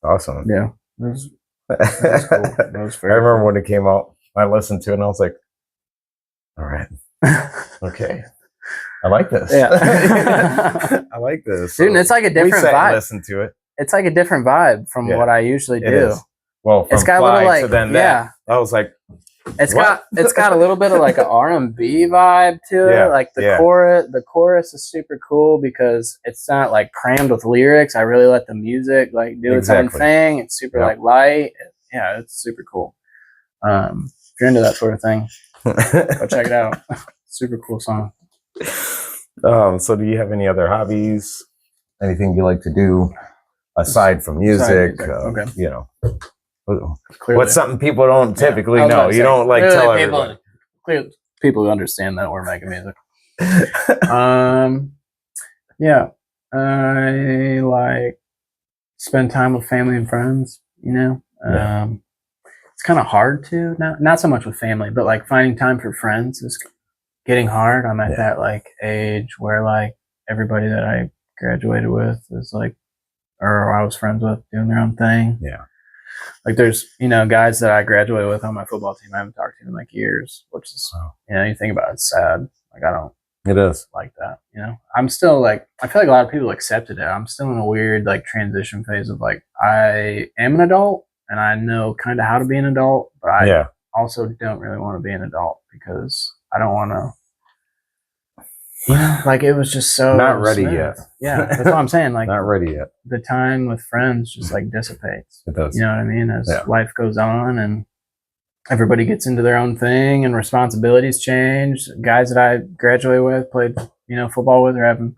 Awesome. Yeah. It was cool. That was I remember when it came out, I listened to it and I was like, all right. Okay. I like this. Yeah. I like this. Dude, it's like a different vibe. Listen to it. It's like a different vibe from what I usually do. It is. Well, from it's got Fly a little like, to then that, I was like, it's got a little bit of like an R&B vibe to it. Like the chorus is super cool because it's not like crammed with lyrics. I really let the music like do its own thing. It's super like light. Yeah, it's super cool. If you're into that sort of thing, go check it out. Super cool song. So do you have any other hobbies? Anything you like to do aside from music? Okay. Clearly. What's something people don't typically know? You don't like tell everybody. Clearly, people understand that we're making music. Yeah, I like spend time with family and friends. It's kind of hard to not so much with family, but like finding time for friends is getting hard. I'm at that like age where like everybody that I graduated with is like, or I was friends with, doing their own thing. Yeah. Like there's, guys that I graduated with on my football team I haven't talked to in like years, which is, you think about it, it's sad. Like I don't like that, I'm still like, I feel like a lot of people accepted it. I'm still in a weird like transition phase of like, I am an adult and I know kind of how to be an adult, but I also don't really want to be an adult because I don't want to, like it was just so not ready smooth. yet. Yeah, that's what I'm saying. Like not ready yet. The time with friends just like dissipates. It does. You know what I mean? As life goes on, and everybody gets into their own thing and responsibilities change. Guys that I graduated with, played, football with, are having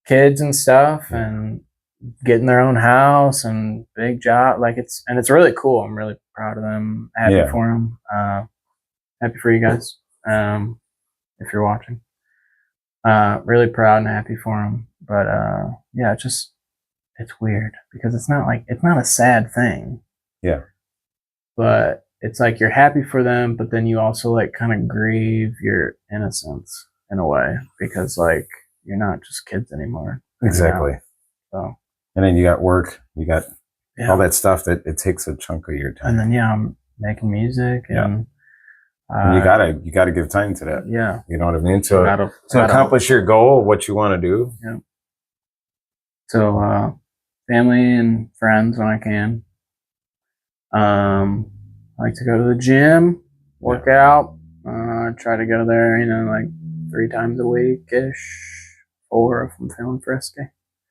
kids and stuff and getting their own house and big job. Like it's really cool. I'm really proud of them. Happy for them. Happy for you guys. If you're watching, really proud and happy for them. But yeah, it's weird because it's not a sad thing. Yeah. But it's like you're happy for them, but then you also like kind of grieve your innocence in a way because like you're not just kids anymore. Exactly. So. And then you got work, you got all that stuff that it takes a chunk of your time. And then I'm making music and you gotta give time to that. Yeah. You know what I mean? To accomplish your goal, what you want to do. Yeah. So family and friends when I can. I like to go to the gym, work out. Try to go there, like 3 times a week-ish, 4 if I'm feeling frisky.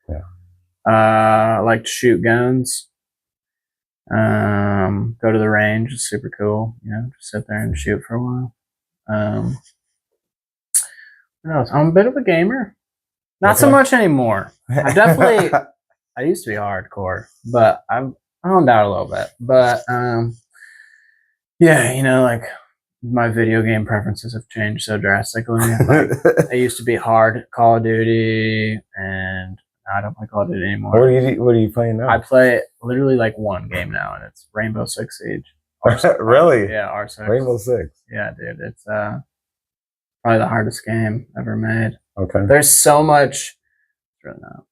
Yeah. I like to shoot guns. Go to the range. It's super cool. Just sit there and shoot for a while. What else? I'm a bit of a gamer. Not so much anymore. I used to be hardcore, but I've honed out a little bit. But yeah, like my video game preferences have changed so drastically. Like, I used to be hard Call of Duty, and I don't play Call of Duty anymore. What are you playing now? I play literally like one game now, and it's Rainbow Six Siege. Really? Yeah, R6. Rainbow Six. Yeah, dude. It's probably the hardest game ever made. Okay. There's so much,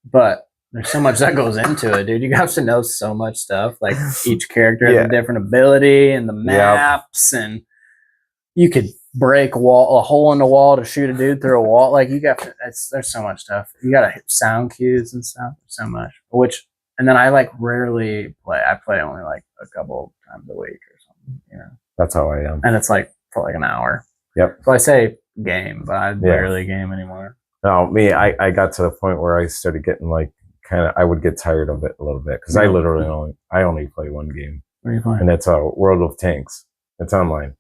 but there's so much that goes into it, dude. You have to know so much stuff. Like each character has a different ability, and the maps, and you could break a hole in the wall to shoot a dude through a wall. Like there's so much stuff. You got to hit sound cues and stuff. So much. And then I like rarely play. I play only like a couple times a week or something. That's how I am. And it's like for like an hour. Yep. So I say game, but I barely game anymore. No, me, I got to the point where I started getting like I would get tired of it a little bit because I only play one game. What are you playing? And that's World of Tanks. It's online.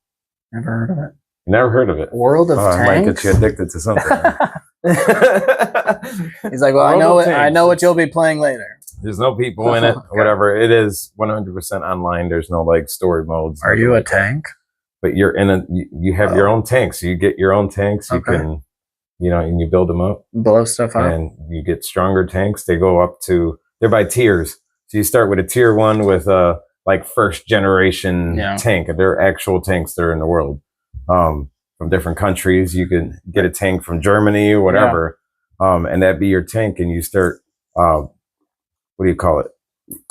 Never heard of it. You never heard of it? World of Tanks? I might get you addicted to something. He's like, well, I know what you'll be playing later. There's no people in it, whatever. It is 100% online. There's no like story modes. Are you a tank? But you're you have your own tanks. You get your own tanks. You can, and you build them up. Blow stuff up. And you get stronger tanks. They go up they're by tiers. So you start with a tier 1 with like first generation tank. They're actual tanks that are in the world. From different countries. You can get a tank from Germany or whatever. And that'd be your tank. And you start, what do you call it?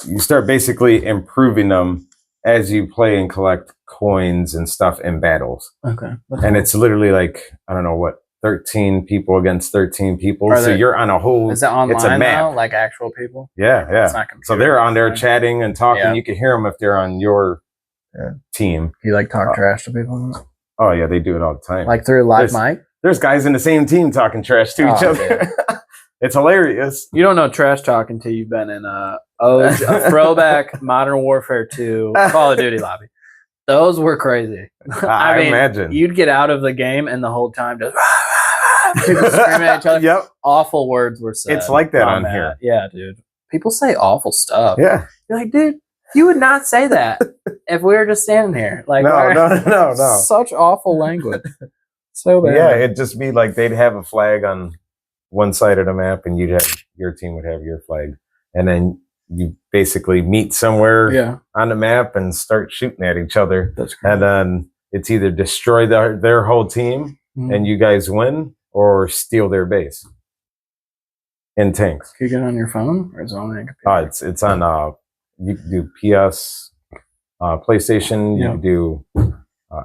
You start basically improving them as you play and collect coins and stuff in battles. Okay. And it's literally like, I don't know what, 13 people against 13 people. So you're on a whole, is it online it's a map. now, like actual people? Yeah. It's not so they're on there chatting and talking. Yeah. You can hear them if they're on your team. You like talk trash to people? Oh yeah, they do it all the time. Like through live mic? There's guys in the same team talking trash to each other. It's hilarious. You don't know trash talk until you've been in a throwback Modern Warfare 2 Call of Duty lobby. Those were crazy. I mean, imagine. You'd get out of the game and the whole time just people screaming at each other. Yep. Awful words were said. It's like that on here. Yeah, dude. People say awful stuff. Yeah. You're like, dude, you would not say that if we were just standing here. Like, no. Such awful language. So bad. Yeah, it'd just be like they'd have a flag on one side of the map, and your team would have your flag, and then you basically meet somewhere on the map and start shooting at each other. That's crazy. And then it's either destroy their whole team and you guys win, or steal their base in tanks. Can you get it on your phone, or is it on your computer? It's on. You can do PS, PlayStation. You can do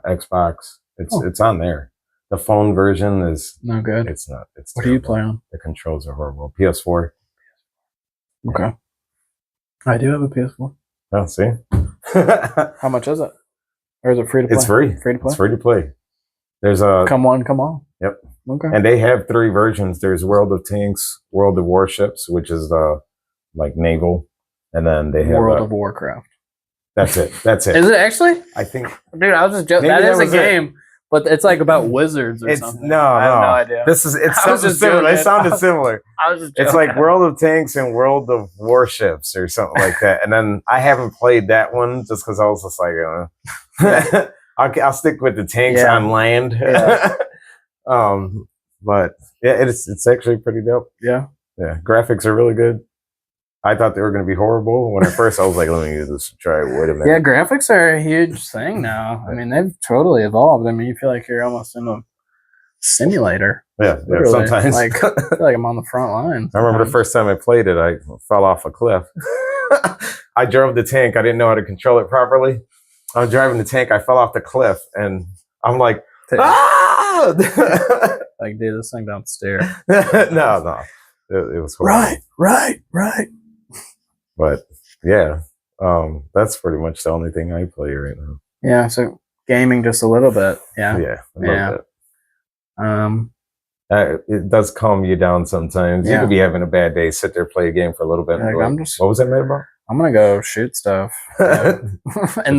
Xbox. It's on there. The phone version is no good. It's not. It's what do you play on? The controls are horrible. PS4. Okay. I do have a PS4. Oh, see. How much is it? Or is it free to play? It's free. Free to play? It's free to play. There's a... Come on. Yep. Okay. And they have 3 versions. There's World of Tanks, World of Warships, which is the like naval. And then they have World of Warcraft. That's it. That's it. Is it actually? I think, Dude, I was just joking. Maybe That is that a was it. game, but it's like about wizards or it's something. no, I have no idea. It's I was something just similar. It joking. sounded similar. I was just It's joking. like World of Tanks and World of Warships or something like that. And then I haven't played that one just because I was just like, I'll stick with the tanks on land. Yeah. But yeah, it's actually pretty dope. Yeah. Yeah, graphics are really good. I thought they were going to be horrible when at first I was like, let me use this to try. Wait a minute. Yeah, graphics are a huge thing now. I mean, they've totally evolved. I mean, you feel like you're almost in a simulator. Yeah, Literally. sometimes. Like, I feel like I'm on the front line. I remember the first time I played it, I fell off a cliff. I drove the tank. I didn't know how to control it properly. I was driving the tank. I fell off the cliff, and I'm like, ah! Like, dude, this thing don't steer. No. It was horrible. Right. But yeah, that's pretty much the only thing I play right now. Yeah, so gaming just a little bit. Yeah. Yeah, a little bit. it does calm you down sometimes. You Yeah. could be having a bad day, sit there, play a game for a little bit. And Like, be like, I'm just- what was that made about? I'm gonna go shoot stuff in the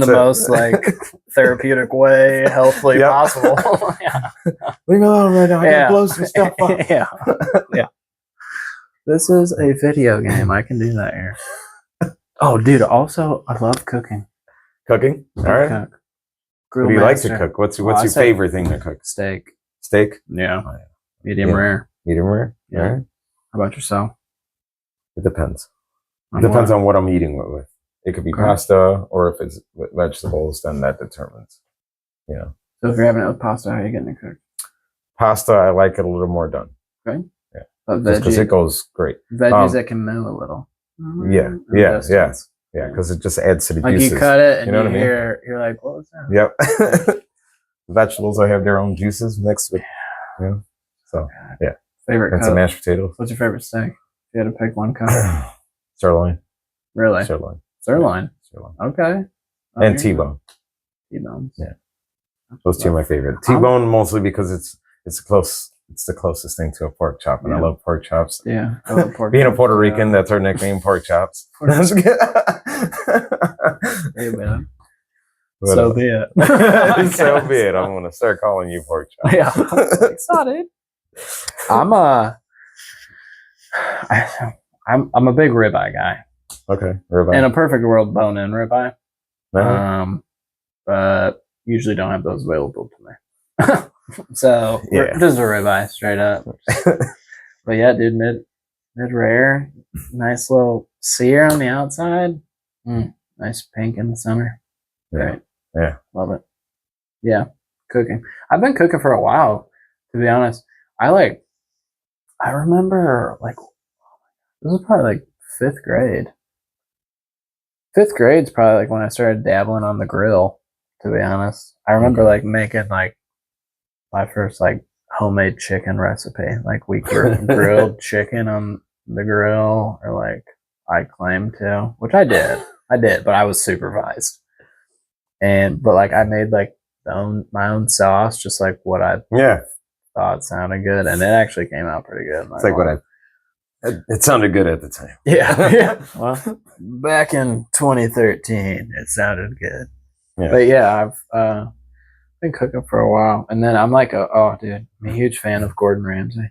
That's it. most like therapeutic way, healthily Yep. possible. Yeah. Leave me alone right now. I Yeah. gotta blow some stuff up. Yeah. This is a video game. I can do that here. Oh, dude. Also, I love cooking. Cooking? All I right. cook. What do you like to Master. cook? What's Well, I your say- favorite thing to cook? Steak. Steak? Yeah. Oh, yeah. Medium Yeah. rare. Medium rare? Yeah. All right. How about yourself? It depends. It depends on what I'm eating with. It could be Okay. pasta, or if it's with vegetables, then that determines. You know, So if you're having it with pasta, how are you getting it cooked? pasta, I like it a little more done. Okay. Yeah. But Just because it goes great. veggies that can move a little. Yeah, In yeah, distance. yeah. Yeah, because it just adds to the Like juices. you cut it and You know what I mean? you're like, what was that? Yep. Vegetables, I have their own juices mixed with, you know. So Favorite and cut? some mashed potatoes. What's your favorite steak? If you had to pick one cut. Sirloin. Really? Sirloin. Sirloin. Sirloin. Okay. And T-bone. T-bones. Yeah. Those two are my favorite. T-bone mostly because it's the closest thing to a pork chop, and I Yeah. love pork chops. Yeah. I love pork Being a chops, Puerto yeah. Rican, that's our nickname, pork chops. Pork That's good. Hey, man. But, So be it. so be it. I'm gonna start calling you pork chops. Yeah. Excited. I'm a big ribeye guy. Okay. Ribeye. In a perfect world, bone-in ribeye. Uh-huh. But usually don't have those available to me. So Yeah. just a ribeye, straight up. But yeah, dude, mid rare, nice little sear on the outside, nice pink in the center. Yeah. Right. Yeah. Love it. Yeah, cooking. I've been cooking for a while, to be honest. I remember like this was probably like 5th grade. 5th grade's probably like when I started dabbling on the grill, to be honest. I remember like making like my first like homemade chicken recipe. Like we grilled chicken on the grill, or like I claimed to, which I did, but I was supervised. But like I made like my own sauce, just like what I Yeah. thought sounded good, and it actually came out pretty good. It's like what it sounded good at the time. Yeah. Well, back in 2013, it sounded good. Yeah. But yeah, I've been cooking for a while, and then I'm like, oh, dude, I'm a huge fan of Gordon Ramsay.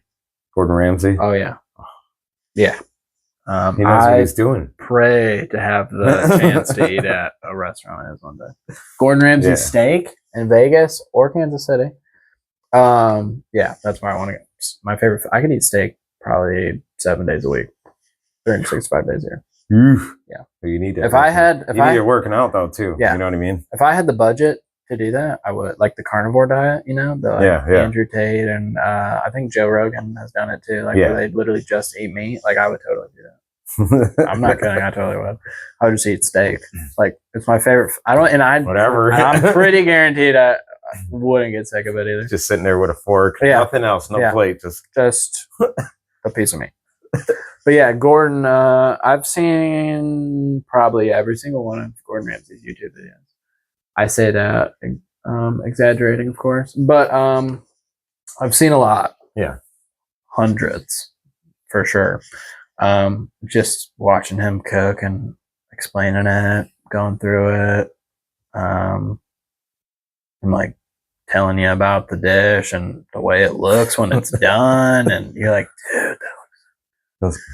Gordon Ramsay. Oh yeah, yeah. He knows what I he's doing. pray to have the chance to eat at a restaurant his one day. Gordon Ramsay Yeah. steak in Vegas or Kansas City. Yeah, that's where I want to go. My favorite. I could eat steak probably 7 days a week, 365 days a year. Oof. Yeah. But you need to. If I had working out though too. Yeah. You know what I mean? if I had the budget to do that, I would. Like the carnivore diet, you know, the Yeah. Andrew Tate, and I think Joe Rogan has done it too. Like Yeah. where they literally just eat meat. Like I would totally do that. I'm not kidding. I totally would. I would just eat steak. Like it's my favorite. Whatever. I'm pretty guaranteed I wouldn't get sick of it either. Just sitting there with a fork, Yeah. nothing else, no Yeah. plate, just Just a piece of meat. But yeah, Gordon. I've seen probably every single one of Gordon Ramsay's YouTube videos. I say that exaggerating, of course, but I've seen a lot. Yeah. Hundreds for sure. Just watching him cook and explaining it, going through it, and like telling you about the dish and the way it looks when it's done, and you're like, dude,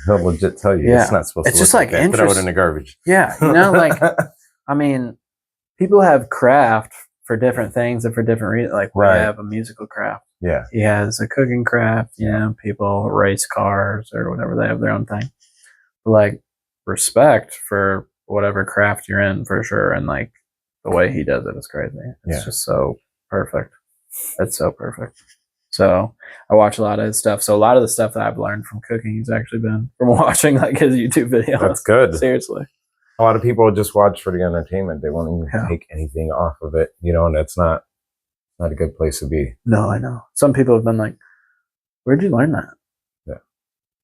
They'll legit tell you Yeah. it's not supposed It's to just look like that. Throw it interest- in the garbage. yeah, you know, like I mean, people have craft for different things and for different reasons. Like we Right. have a musical craft. Yeah. He has a cooking craft. You know, people race cars or whatever. They have their own thing. But like respect for whatever craft you're in for sure. And like the way he does it is crazy. It's just so perfect. It's so perfect. So I watch a lot of his stuff. So a lot of the stuff that I've learned from cooking has actually been from watching like his YouTube videos. That's good. Seriously. A lot of people just watch for the entertainment. They won't even take anything off of it, you know, and that's not a good place to be. No, I know. Some people have been like, where'd you learn that? Yeah.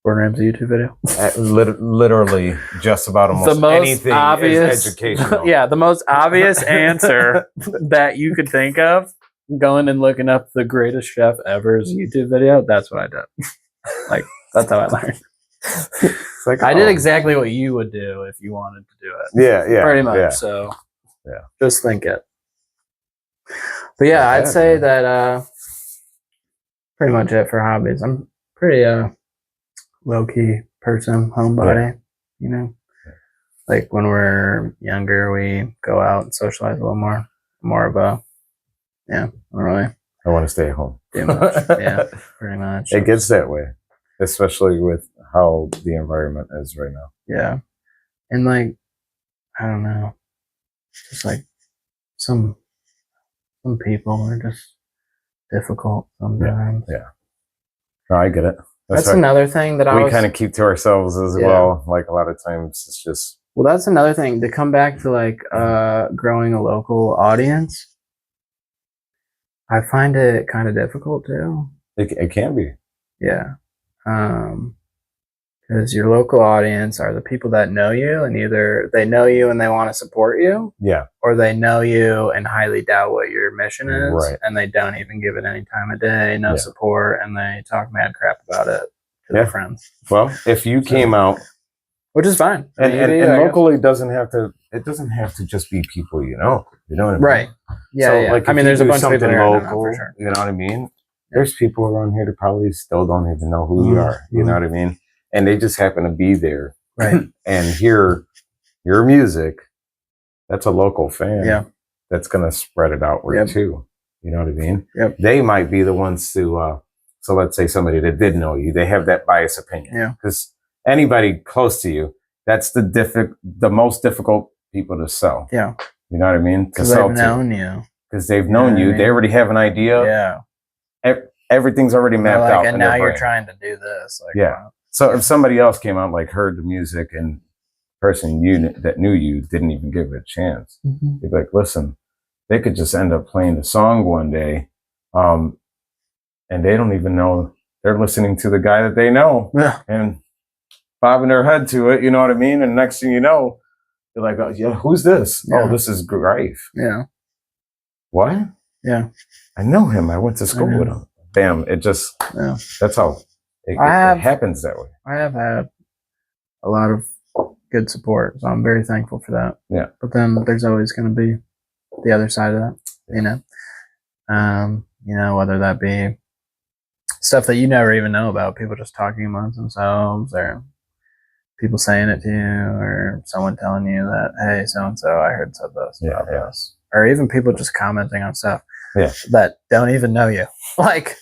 Gordon Ramsay YouTube video. Literally just about almost The most anything obvious, is educational. yeah, the most obvious answer that you could think of, going and looking up the greatest chef ever's YouTube video, that's what I did. Like, that's how I learned. It's like, I did exactly what you would do if you wanted to do it. Yeah, Pretty much. yeah. So, Yeah. just think it. But yeah, I'd say that pretty much it for hobbies. I'm pretty low-key person, homebody, you know. Like when we're younger, we go out and socialize a little more of a, I don't really I want to stay at home. do much. Yeah, pretty much. It gets that way, especially with how the environment is right now. Yeah. And like, I don't know, just like some people are just difficult sometimes. Yeah. No, I get it. That's why another thing that we kind of keep to ourselves as well. Like a lot of times it's just. Well, that's another thing to come back to, like growing a local audience. I find it kind of difficult too. It can be. Yeah. Because your local audience are the people that know you, and either they know you and they want to support you, Yeah. or they know you and highly doubt what your mission is, Right. and they don't even give it any time of day, no support, and they talk mad crap about it to their friends. Well, if you came out, which is fine, and I locally it doesn't have to just be people you know. You know what I mean? Right. Yeah. So, yeah. like, I mean, if there's you a do bunch of people something here I don't know local, for sure. you know what I mean? There's people around here that probably still don't even know who you are. You know what I mean? And they just happen to be there, right? And hear your music. That's a local fan. Yeah. That's gonna spread it outward too. You know what I mean? Yep. They might be the ones to. So let's say somebody that did know you, they have that biased opinion. Yeah. Because anybody close to you, that's the most difficult people to sell. Yeah. You know what I mean? Because they've known you. Because they've known you. They already have an idea. Yeah. Everything's already mapped out. And now you're trying to do this. Like, yeah. Wow. So if somebody else came out, like heard the music, and the person that knew you didn't even give it a chance, they'd be like, listen, they could just end up playing the song one day, and they don't even know they're listening to the guy that they know, and bobbing their head to it. You know what I mean? And next thing you know, they're like, oh, yeah, who's this? Yeah. Oh, this is GREIF. Yeah. What? Yeah. I know him. I went to school with him. Bam. It just, that's how it happens that way. I have had a lot of good support, so I'm very thankful for that. Yeah. But then there's always going to be the other side of that, you know, whether that be stuff that you never even know about, people just talking amongst themselves, or people saying it to you, or someone telling you that, hey, so-and-so, I heard said this about this. Or even people just commenting on stuff that don't even know you. Like,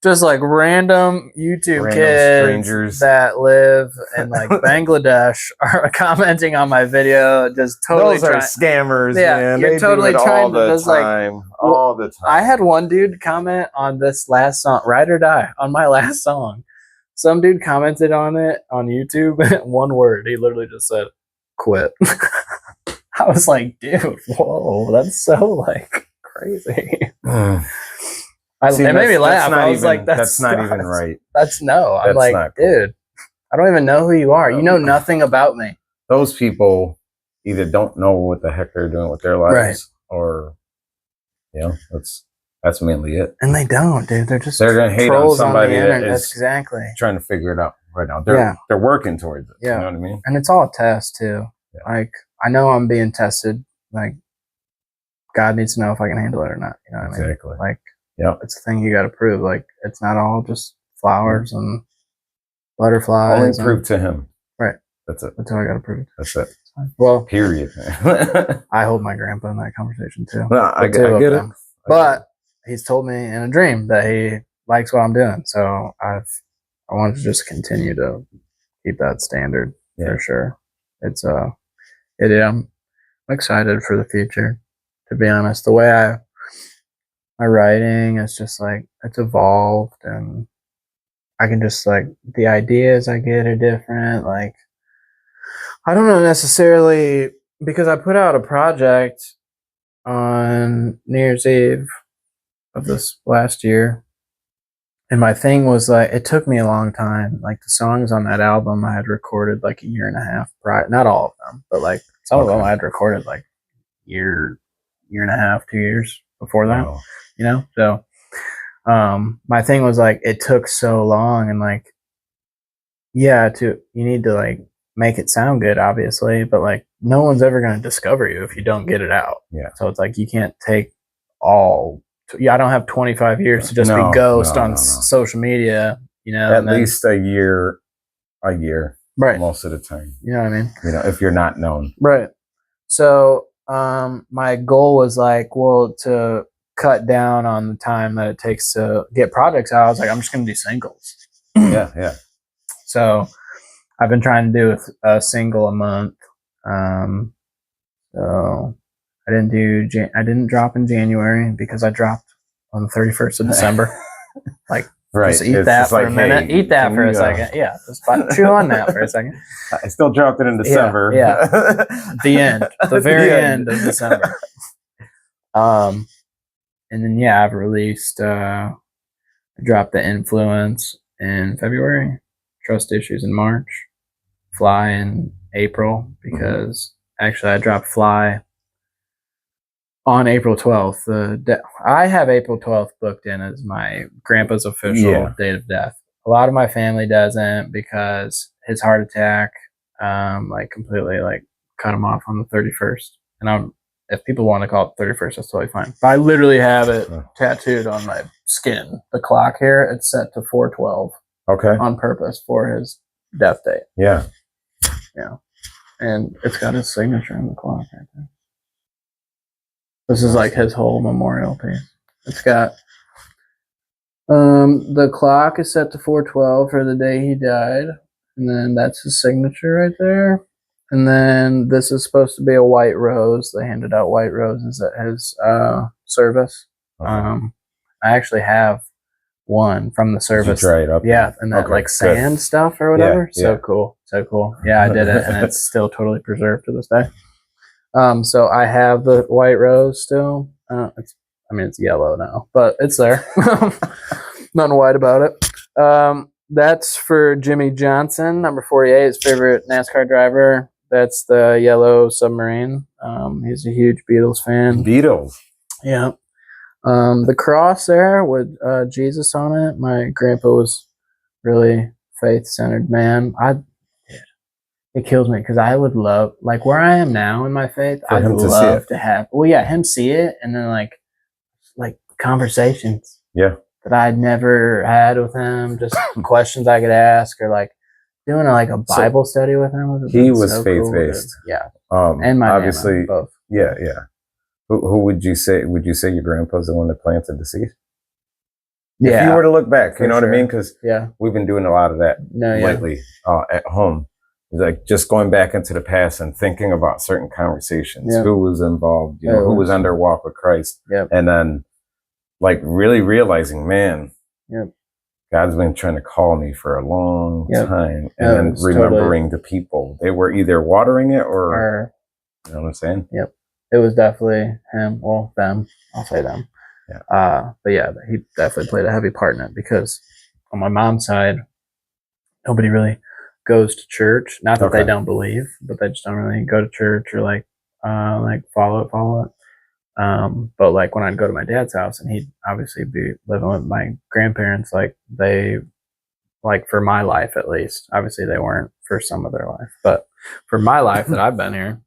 just like random YouTube kids strangers that live in like Bangladesh are commenting on my video, just totally Those are scammers, man. You're totally trying to just like all the time. I had one dude comment on this last song, Ride or Die, on my last song. Some dude commented on it on YouTube, one word. He literally just said, quit. I was like, dude, whoa, that's so like crazy. It made me laugh. I was like, that's not even right. I'm like, dude, I don't even know who you are. You know nothing about me. Those people either don't know what the heck they're doing with their lives, or, you know, that's mainly it. And they don't, dude. They're gonna hate on somebody that is exactly trying to figure it out right now. They're working towards it. You know what I mean? And it's all a test too. Yeah. Like, I know I'm being tested. Like, God needs to know if I can handle it or not. You know what I mean? Exactly. Like, Yep. it's a thing you got to prove. Like, it's not all just flowers and butterflies. Only and, prove to him. Right. That's it. That's all I got to prove. That's it. Well, Period. I hold my grandpa in that conversation too. No, I Two of get it. them. But he's told me in a dream that he likes what I'm doing. So I wanted to just continue to keep that standard for sure. It's I'm excited for the future, to be honest. The way my writing is just like, it's evolved, and I can just like, the ideas I get are different. Like, I don't know necessarily, because I put out a project on New Year's Eve of this last year, and my thing was like, it took me a long time. Like, the songs on that album I had recorded like a year and a half prior. Not all of them, but like some of them I had recorded like year and a half, 2 years before that. Wow. You know, so my thing was like, it took so long, and like, you need to like make it sound good, obviously, but like, no one's ever going to discover you if you don't get it out. Yeah. So it's like, you can't take all. I don't have 25 years to just be ghost on social media. You know, at least a year, right? Most of the time. You know what I mean? You know, if you're not known, right? So my goal was like, well, to cut down on the time that it takes to get projects out. I was like, I'm just going to do singles. Yeah. So I've been trying to do a single a month. So I didn't drop in January because I dropped on the 31st of December. Like, right. Just eat that for a minute. Eat that for a second. Yeah. Just chew on that for a second. I still dropped it in December. Yeah. The end. The very end of December. And then, I've released, I dropped The Influence in February, Trust Issues in March, Fly in April, because actually I dropped Fly on April 12th. I have April 12th booked in as my grandpa's official date of death. A lot of my family doesn't, because his heart attack like completely like cut him off on the 31st. And if people want to call it 31st, that's totally fine. But I literally have it tattooed on my skin. The clock here, it's set to 4/12. Okay. On purpose for his death date. Yeah. Yeah. And it's got his signature on the clock right there. This is like his whole memorial piece. It's got the clock is set to 4/12 for the day he died, and then that's his signature right there. And then this is supposed to be a white rose. They handed out white roses at his service. Okay. I actually have one from the service. Did you dry it up? Yeah, and that like sand stuff or whatever. So cool. Yeah, I did it, and it's still totally preserved to this day. So I have the white rose still. It's yellow now, but it's there. Nothing white about it. That's for Jimmy Johnson, number 48, his favorite NASCAR driver. That's the yellow submarine. He's a huge Beatles fan. Beatles. Yeah. The cross there with Jesus on it. My grandpa was really faith-centered man. It kills me because I would love, like where I am now in my faith, I'd love to have, him see it, and then like conversations. Yeah. That I'd never had with him, just questions I could ask, or like doing a Bible study with him. He was faith-based. Cool. Yeah. And my obviously, nana, both. Yeah. Who would you say? Would you say your grandpa's the one that planted the seed? Yeah. If you were to look back, you know what I mean? Because we've been doing a lot of that lately at home. Like just going back into the past and thinking about certain conversations, who was involved, who was under walk with Christ, and then like really realizing, man, God's been trying to call me for a long time, and then remembering the people. They were either watering it or you know what I'm saying? Yep. It was definitely him. Well, them. I'll say them. Yeah. But he definitely played a heavy part in it, because on my mom's side, nobody really goes to church. Not that they don't believe, but they just don't really go to church or follow it. But like when I'd go to my dad's house, and he'd obviously be living with my grandparents, like they, like for my life at least, obviously they weren't for some of their life, but for my life that I've been here,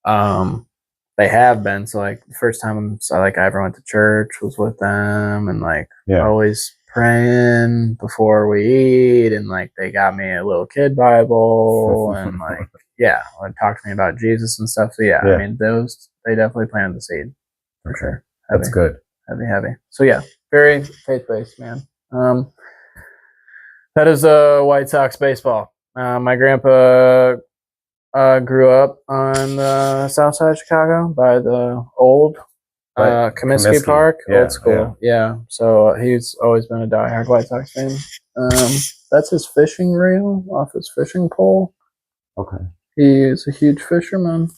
They have been. So like the first time I ever went to church was with them, and like always praying before we eat, and like they got me a little kid Bible, and like would talk to me about Jesus and stuff. So I mean those they definitely planted the seed for sure. Heavy, That's good. Heavy. So yeah, very faith based, man. That is White Sox baseball. My grandpa grew up on the south side of Chicago by the old Comiskey Park, old school. Yeah. So he's always been a diehard White Sox fan. That's his fishing reel off his fishing pole. Okay. He is a huge fisherman.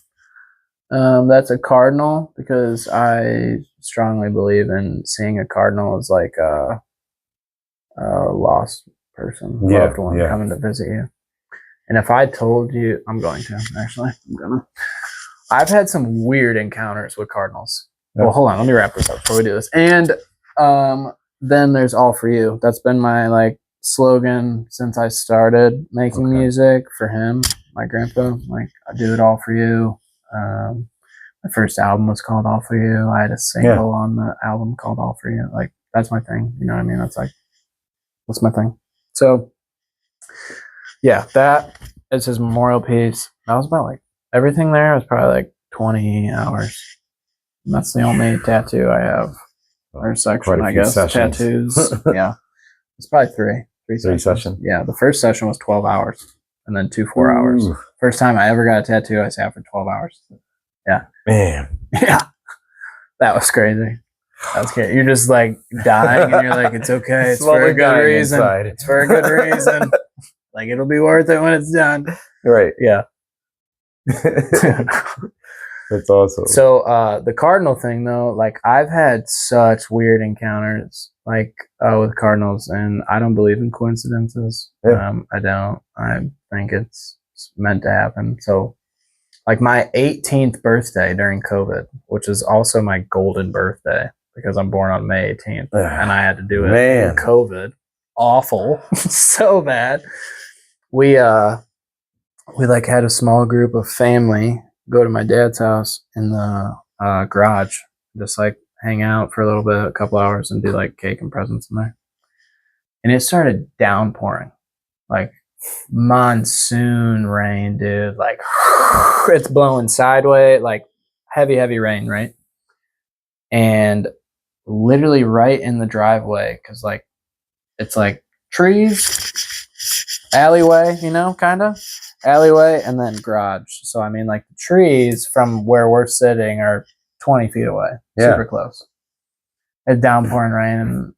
That's a cardinal because I strongly believe in seeing a cardinal as like a lost person, loved one coming to visit you. And if I told you, I've had some weird encounters with cardinals. Yep. Well, hold on, let me wrap this up before we do this. And then there's All For You. That's been my like slogan since I started making music for him, my grandpa. Like, I do it all for you. My first album was called All For You. I had a single on the album called All For You. Like, that's my thing. You know what I mean? That's my thing. So, yeah, that is his memorial piece. That was about like, everything there was probably like 20 hours. And that's the only tattoo I have. Or section, I guess. Sessions. Tattoos. Yeah. It's probably three sessions. Yeah, the first session was 12 hours. And then 2 4 hours. First time I ever got a tattoo, I sat for 12 hours. Yeah. Man. Yeah. That was crazy. That's scary. You're just like dying and you're like, it's okay. It's for a good reason. It's for a good reason. Like, it'll be worth it when it's done. Right. Yeah. That's awesome. So the cardinal thing though, like I've had such weird encounters like with cardinals, and I don't believe in coincidences. I don't. I think it's meant to happen. So like my 18th birthday during COVID, which is also my golden birthday because I'm born on May 18th and I had to do it in COVID. Awful. So bad. We like had a small group of family go to my dad's house in the garage, just like hang out for a little bit, a couple hours, and do like cake and presents in there. And it started downpouring, like monsoon rain, dude. Like it's blowing sideways, like heavy rain, right? And literally right in the driveway, because like it's like trees, alleyway, you know, kind of alleyway, and then garage. So I mean, like the trees from where we're sitting are 20 feet away, super close. It's downpouring rain, and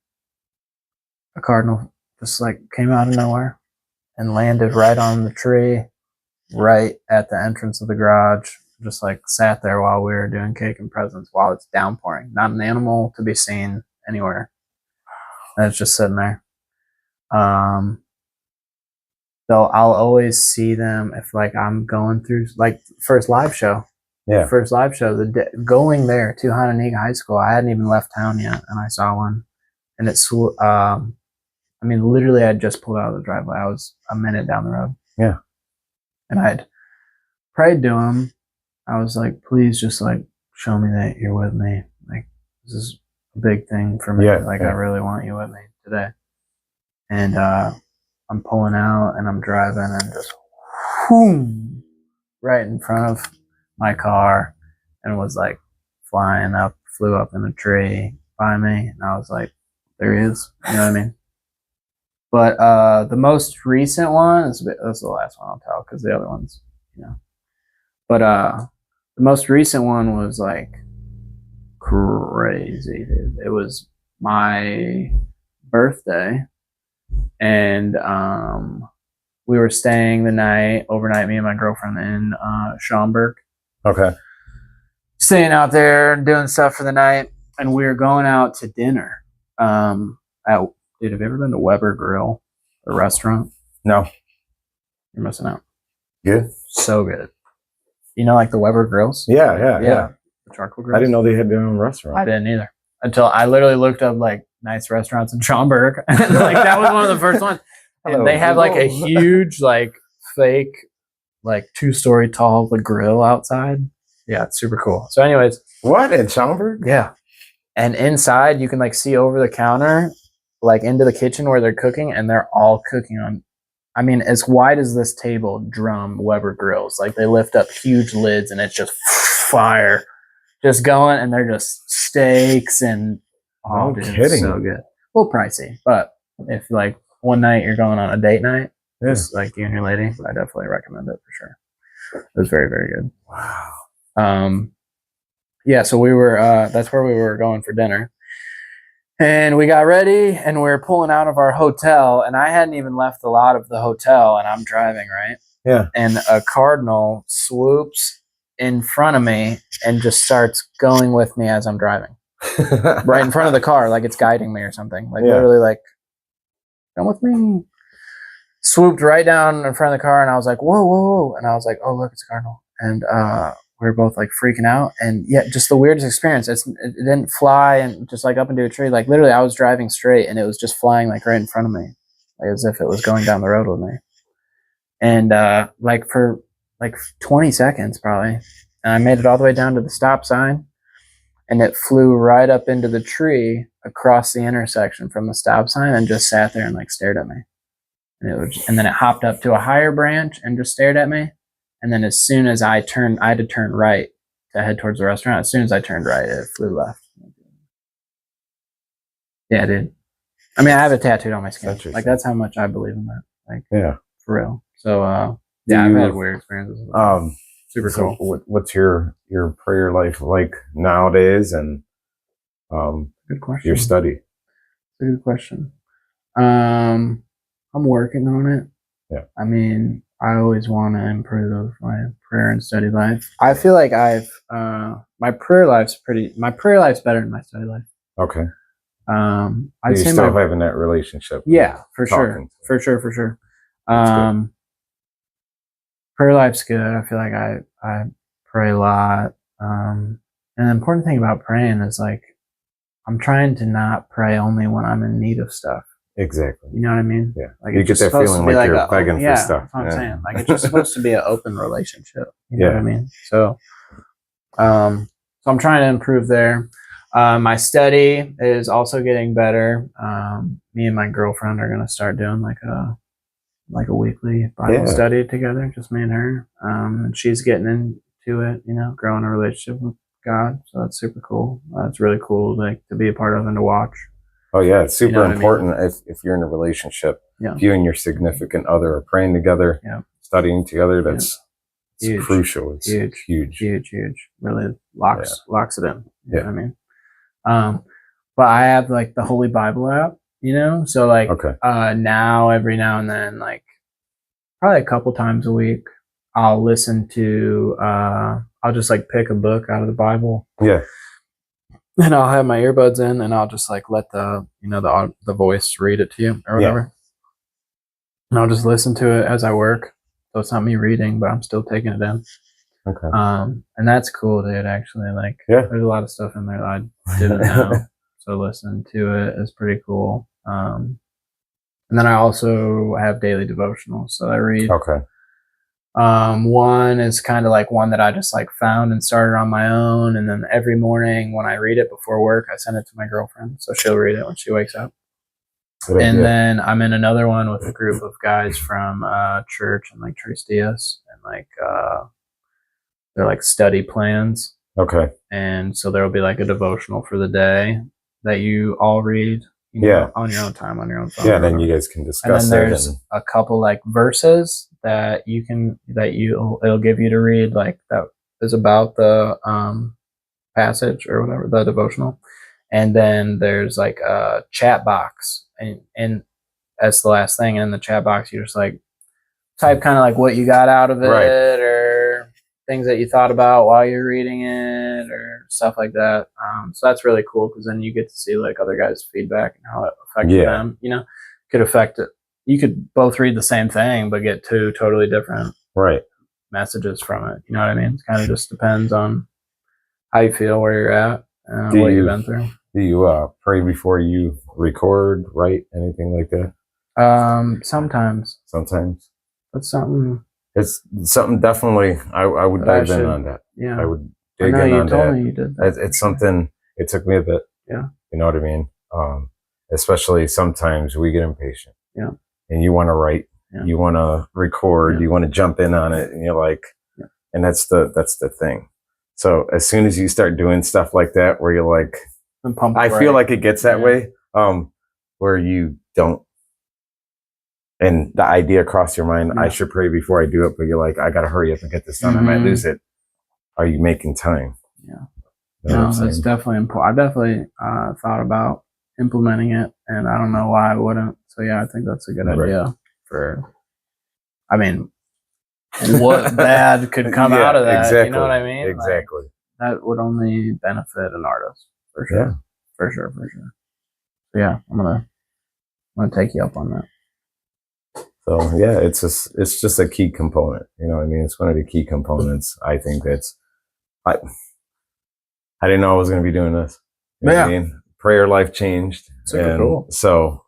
a cardinal just like came out of nowhere and landed right on the tree, right at the entrance of the garage. Just like sat there while we were doing cake and presents while it's downpouring. Not an animal to be seen anywhere. And it's just sitting there. So I'll always see them if like I'm going through like first live show. Yeah. First live show. Going there to Hononegah High School. I hadn't even left town yet, and I saw one. And it's I mean, literally I had just pulled out of the driveway. I was a minute down the road. Yeah. And I'd prayed to him. I was like, please just like show me that you're with me. Like, this is a big thing for me. I really want you with me today. And I'm pulling out and I'm driving and just whoom, right in front of my car, and was like flew up in a tree by me. And I was like, there he is. You know what I mean? But the most recent one that's the last one I'll tell, because the other ones, you know. But the most recent one was like crazy, dude. It was my birthday, and we were staying overnight, me and my girlfriend in Schaumburg. Okay. Staying out there and doing stuff for the night, and we were going out to dinner. Dude, have you ever been to Weber Grill, a restaurant? No. You're missing out. Good? So good. You know, like the Weber Grills? Yeah. The charcoal grills. I didn't know they had their own restaurant. I didn't either. Until I literally looked up like nice restaurants in Schaumburg. And like that was one of the first ones. And they have like a huge, like fake, like 2-story tall grill outside. Yeah, it's super cool. So anyways, What, in Schaumburg? yeah. And inside you can like see over the counter, like into the kitchen where they're cooking, and they're all cooking on, I mean, as wide as this table, drum Weber grills. Like they lift up huge lids and it's just fire just going, and they're just steaks and No dude, kidding. it's so good. A little pricey, but if like one night you're going on a date night, just like you and your lady, I definitely recommend it for sure. It was very, very good. Wow. Yeah, so we were that's where we were going for dinner. And we got ready and we were pulling out of our hotel, and I hadn't even left the lot of the hotel, and I'm driving, right? Yeah. And a cardinal swoops in front of me and just starts going with me as I'm driving. Right in front of the car, like it's guiding me or something. Like literally like, come with me. Swooped right down in front of the car, and I was like, whoa, whoa, whoa. And I was like, oh, look, it's a cardinal. And we were both like freaking out. And yeah, just the weirdest experience. It didn't fly and just like up into a tree. Like literally I was driving straight and it was just flying like right in front of me, like as if it was going down the road with me. And like for like 20 seconds probably. And I made it all the way down to the stop sign, and it flew right up into the tree across the intersection from the stop sign and just sat there and like stared at me. And then it hopped up to a higher branch and just stared at me. And then as soon as I had to turn right to head towards the restaurant. As soon as I turned right, it flew left. Yeah, dude. I mean, I have it tattooed on my skin. Like, that's how much I believe in that. Like, yeah, for real. So, yeah, I've had weird experiences. Super cool. What's your prayer life like nowadays, and good question. your study? That's a good question. I'm working on it. Yeah. I mean, I always want to improve my prayer and study life. I feel like my prayer life's better than my study life. Okay. I'd say still having that relationship. Yeah, for sure. For sure. Prayer life's good. I feel like I pray a lot. And the important thing about praying is like, I'm trying to not pray only when I'm in need of stuff. Exactly. You know what I mean? Yeah. Like you get that feeling like you're begging for stuff. That's what I'm saying. Like, it's just supposed to be an open relationship. You know what I mean? So I'm trying to improve there. My study is also getting better. Me and my girlfriend are going to start doing like a weekly Bible study together, just me and her. And she's getting into it, you know, growing a relationship with God. So that's super cool. It's really cool to be a part of and to watch. Oh yeah, it's super important. I mean? If you're in a relationship, if you and your significant other are praying together, studying together, that's it's crucial. It's huge. Really locks it in. You know what I mean? But I have like the Holy Bible app, you know? So like now every now and then, like probably a couple times a week, I'll listen to I'll just like pick a book out of the Bible. Yeah. And I'll have my earbuds in, and I'll just like let the voice read it to you or whatever. Yeah. And I'll just listen to it as I work. So it's not me reading, but I'm still taking it in. Okay. And that's cool, dude. Actually, like, there's a lot of stuff in there that I didn't know. So listening to it is pretty cool. And then I also have daily devotionals, so I read. Okay. One is kind of like one that I just like found and started on my own, and then every morning when I read it before work, I send it to my girlfriend, so she'll read it when she wakes up. And then I'm in another one with a group of guys from church and like Trace Diaz, and like they're like study plans. Okay. And so there'll be like a devotional for the day that you all read. You know, on your own time, on your own phone. Yeah, then you guys can discuss it. And then there's a couple like verses that it'll give you to read, like that is about the passage or whatever, the devotional. And then there's like a chat box, and that's the last thing. And in the chat box, you just like type kind of like what you got out of it, or things that you thought about while you're reading it, or stuff like that. So that's really cool, because then you get to see like other guys' feedback and how it affected them. You know, could affect it. You could both read the same thing, but get two totally different messages from it. You know what I mean? It kind of just depends on how you feel, where you're at, what you've been through. Do you pray before you record, write, anything like that? Sometimes. Sometimes. That's something it's something definitely I would dive in on that. Yeah. I would I dig know in you on told that. me you did that. It's something, it took me a bit. Yeah. You know what I mean? Especially sometimes we get impatient. Yeah. And you want to write, you want to record, you want to jump in on it, and you're like, and that's the thing. So as soon as you start doing stuff like that, where you're like, I feel like it gets that way, where you don't, and the idea crossed your mind, I should pray before I do it, but you're like, I got to hurry up and get this done. I might lose it. Are you making time? Yeah. No, that's definitely important. I definitely thought about implementing it, and I don't know why I wouldn't. So yeah, I think that's a good idea. I mean, what bad could come out of that? Exactly. You know what I mean? Exactly. Like, that would only benefit an artist for sure. Yeah. For sure. So yeah, I'm gonna take you up on that. So yeah, it's just a key component. You know what I mean? It's one of the key components. I think I didn't know I was going to be doing this. You know what I mean? Prayer life changed. Super cool. So,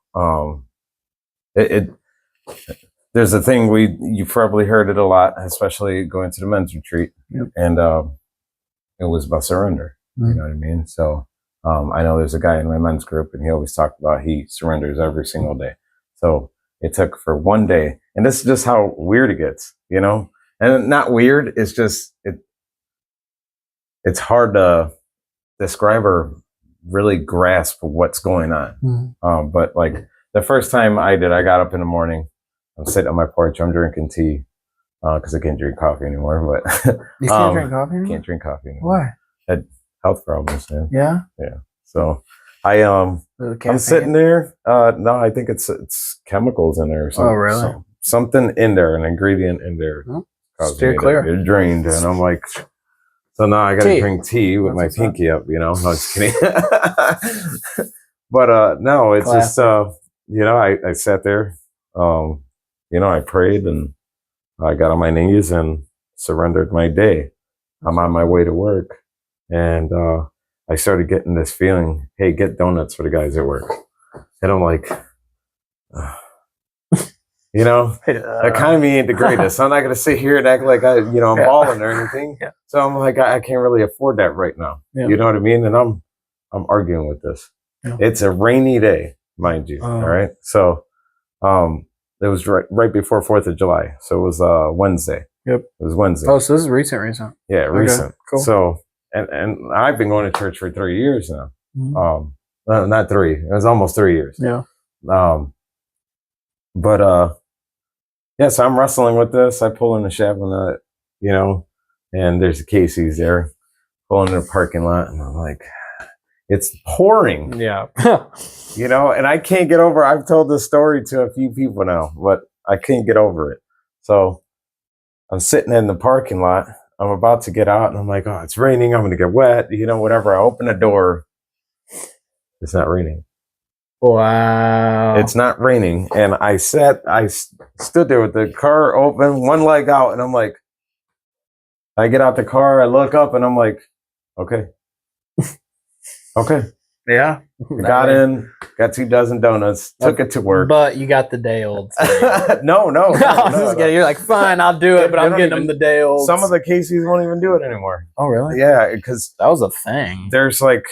there's a thing you've probably heard it a lot, especially going to the men's retreat. Yep. And, it was about surrender. You know what I mean? So, I know there's a guy in my men's group and he always talked about he surrenders every single day. So it took for one day, and this is just how weird it gets, you know, and not weird. It's just, it's hard to describe or really grasp what's going on. But like the first time I got up in the morning, I'm sitting on my porch, I'm drinking tea, cause I can't drink coffee anymore, but you can't drink coffee anymore? Can't drink coffee anymore. Why? Had health problems, man. Yeah. So I'm sitting there. No, I think it's chemicals in there or something. Oh, really? Something in there, an ingredient in there. Steer clear. It drained, and I'm like, so now I got to drink tea with my pinky up, you know. No, just kidding. But no, it's just you know, I sat there, you know, I prayed and I got on my knees and surrendered my day. I'm on my way to work, and I started getting this feeling, hey, get donuts for the guys at work. And I'm like, you know, the economy ain't the greatest. I'm not going to sit here and act like I'm balling or anything. So I'm like, I can't really afford that right now. You know what I mean? And I'm arguing with this. It's a rainy day, mind you. All right. So it was right before 4th of July. So it was Wednesday. Yep. It was Wednesday. Oh, so this is recent. Yeah, recent. Okay, cool. So, and I've been going to church for 3 years now. Not 3. It was almost 3 years. Yeah. But so I'm wrestling with this. I pull in the Chavinette, you know, and there's the Casey's there. Pull in the parking lot, and I'm like, it's pouring. Yeah. You know, and I can't get over. I've told this story to a few people now, but I can't get over it. So I'm sitting in the parking lot. I'm about to get out, and I'm like, oh, it's raining. I'm going to get wet. You know, whatever. I open the door. It's not raining. Wow. It's not raining. And I stood there with the car open, one leg out, and I'm like, I get out the car, I look up, and I'm like, okay. Okay. Yeah. Got in, got 2 dozen donuts, took it to work. But you got the day old. No. You're like, fine, I'll do it, but I'm getting them the day old. Some of the Casey's won't even do it anymore. Oh, really? Yeah, because that was a thing. There's like,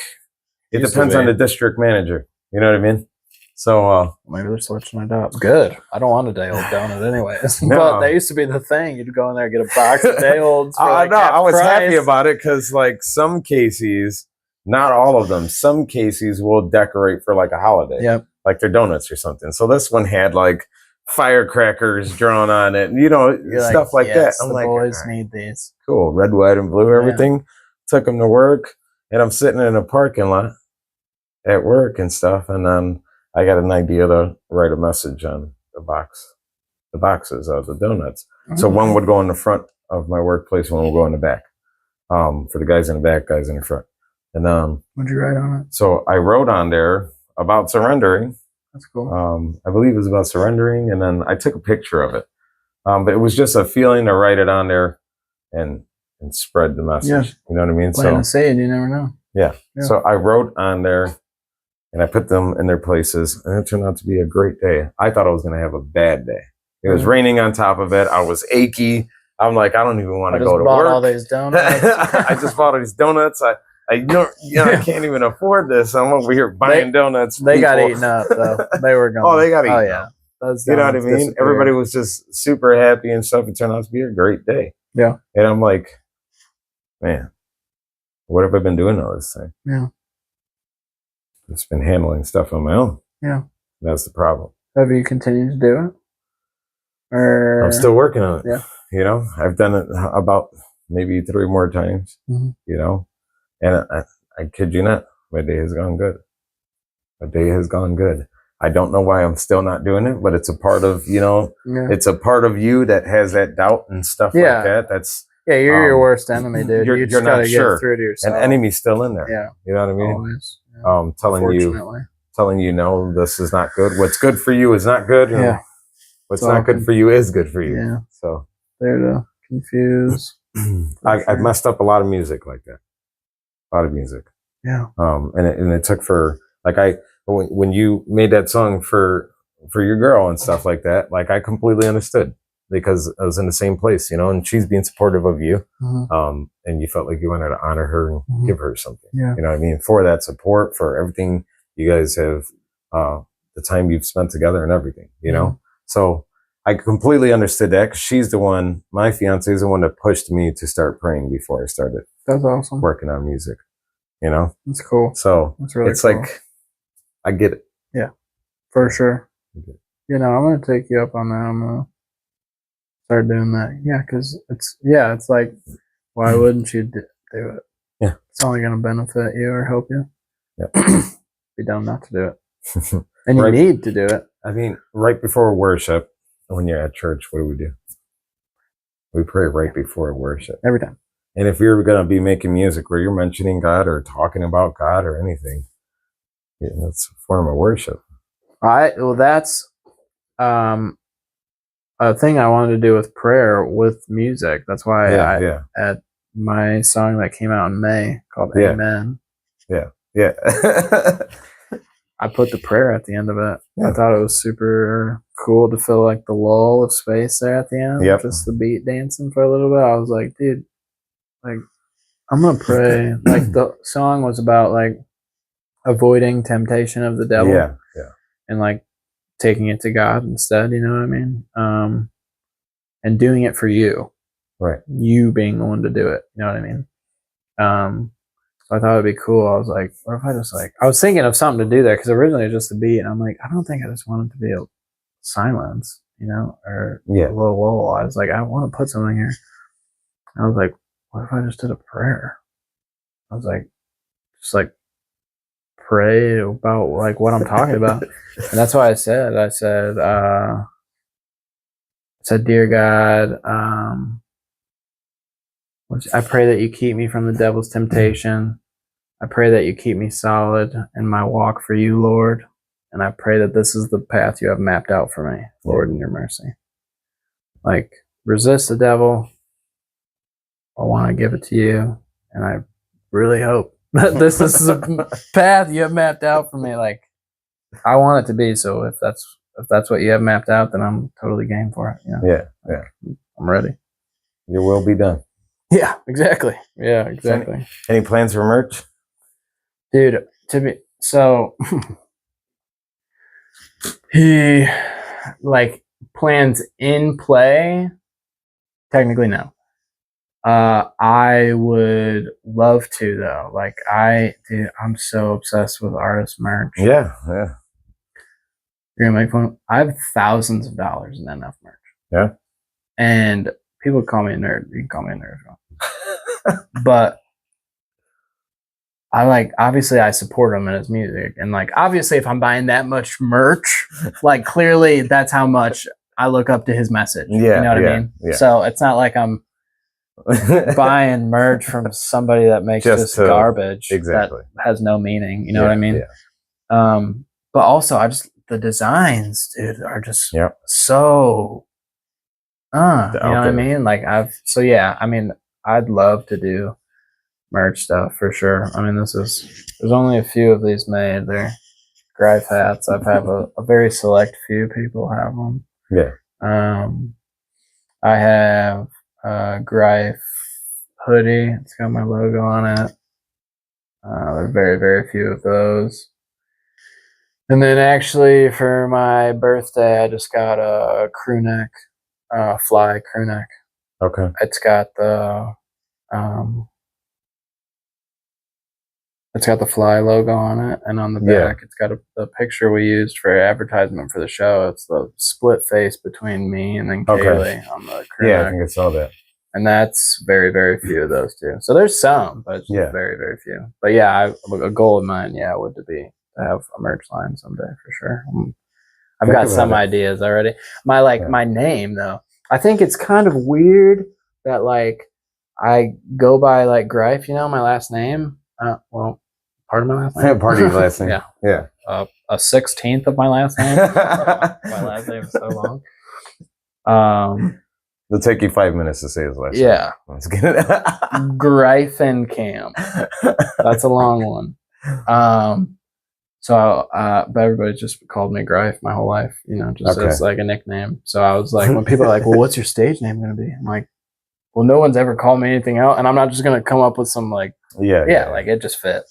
it depends on the district manager. You know what I mean? So maybe they're switching it up. Good. I don't want a day old donut anyways. No. But that used to be the thing. You'd go in there and get a box of day olds. I was happy about it because like some Casey's, not all of them, some Casey's will decorate for like a holiday. Yep. Like their donuts or something. So this one had like firecrackers drawn on it, and you know, stuff like that. I'm like, boys need these. Cool. Red, white, and blue, everything. Took them to work, and I'm sitting in a parking lot at work and stuff, and then I got an idea to write a message on the boxes of the donuts. So one would go in the front of my workplace, one would go in the back. For the guys in the back, guys in the front. And what'd you write on it? So I wrote on there about surrendering. That's cool. I believe it was about surrendering, and then I took a picture of it. But it was just a feeling to write it on there and spread the message. Yeah. You know what I mean? Playing a seed, you never know. Yeah. So I wrote on there, and I put them in their places, and it turned out to be a great day. I thought I was going to have a bad day. It was raining on top of it. I was achy. I'm like, I don't even want to go to work. All these donuts. I just bought all these donuts. I can't even afford this. I'm over here buying donuts. They got eaten up though. They were gone. Oh, they got eaten up. Yeah. You know what I mean? Everybody was just super happy and stuff. It turned out to be a great day. Yeah. And I'm like, man, what have I been doing all this time? Yeah. It's been handling stuff on my own. Yeah. That's the problem. Have you continued to do it? Or I'm still working on it. Yeah. You know, I've done it about maybe 3 more times, you know, and I kid you not, my day has gone good. My day has gone good. I don't know why I'm still not doing it, but it's a part of, you know, it's a part of you that has that doubt and stuff like that. That's you're your worst enemy, dude. You just gotta get through to yourself. An enemy's still in there. Yeah. You know what I mean? Always. Yeah. telling you, no, this is not good. What's good for you is not good. And what's not good for you is good for you. Yeah. So there to confuse. I've messed up a lot of music like that. A lot of music. Yeah. And it took for like when you made that song for your girl and stuff like that, like I completely understood because I was in the same place, you know, and she's being supportive of you. And you felt like you wanted to honor her and give her something. Yeah. You know what I mean? For that support, for everything you guys have, the time you've spent together and everything, you know? So I completely understood that because she's the one, my fiance is the one that pushed me to start praying before I started. That's awesome. Working on music, you know? That's cool. So that's really it's cool. like, I get it. Yeah, for sure. You know, I'm going to take you up on that. I'm going to start doing that. Yeah, because it's like, why wouldn't you do it? Yeah. It's only going to benefit you or help you. Yeah. Be dumb not to do it. And you need to do it. I mean, right before worship, when you're at church, what do? We pray right before worship. Every time. And if you're going to be making music where you're mentioning God or talking about God or anything, that's a form of worship. Well, that's a thing I wanted to do with prayer with music. That's why at my song that came out in May called Amen. Yeah. I put the prayer at the end of it. Yeah. I thought it was super cool to feel like the lull of space there at the end. Yep. Just the beat dancing for a little bit. I was like, dude, like, I'm going to pray. Like, the song was about, like, avoiding temptation of the devil. Yeah. And, like, taking it to God instead, you know what I mean? And doing it for you. Right. You being the one to do it. You know what I mean? So I thought it'd be cool. I was like, what if I just I was thinking of something to do there because originally it was just a beat, and I'm like, I don't think I just want it to be a silence, you know, or a little lull. I was like, I want to put something here. And I was like, what if I just did a prayer? I was like, just like pray about like what I'm talking about. And that's why I said, dear God, I pray that you keep me from the devil's temptation. I pray that you keep me solid in my walk for you, Lord. And I pray that this is the path you have mapped out for me, Lord, in your mercy. Like, resist the devil. I want to give it to you. And I really hope that this is the path you have mapped out for me. Like, I want it to be. So if that's what you have mapped out, then I'm totally game for it. You know? Yeah. I'm ready. Your will be done. Yeah, exactly. Yeah, exactly. Any plans for merch? Dude, he plans in play. Technically, no. I would love to though. Like I'm so obsessed with artist merch. Yeah. You're gonna make fun. I have thousands of dollars in NF merch. Yeah. And people call me a nerd. You can call me a nerd. But obviously I support him in his music. And obviously if I'm buying that much merch, clearly that's how much I look up to his message. Yeah. You know what I mean? Yeah. So it's not like I'm buying merch from somebody that makes just garbage that has no meaning. You know what I mean? Yeah. But also the designs, dude, are just so you know what I mean? I'd love to do merch stuff for sure. I mean, there's only a few of these made. They're GREIF hats. I've had a very select few people have them. Yeah. I have a GREIF hoodie. It's got my logo on it. There are very, very few of those. And then actually for my birthday, I just got a crew neck, fly crew neck. Okay. It's got the fly logo on it, and on the back it's got the picture we used for advertisement for the show. It's the split face between me and then Kaylee on the crew neck. I think I saw that. And that's very, very few of those too. So there's some, but it's just very, very few. But yeah, a goal of mine, would be to have a merch line someday for sure. I've got some ideas already. My name though, I think it's kind of weird that like I go by like GREIF, my last name. Well, part of my last name. Part of your last name. Yeah. A 16th of my last name. My last name is so long. It'll take you 5 minutes to say his last name. Yeah. Let's get it. Greifenkamp. That's a long one. But everybody just called me Greif my whole life, as like a nickname. So I was like, when people are like, well, what's your stage name going to be? I'm like, well, no one's ever called me anything else. And I'm not just going to come up with some like, like it just fit.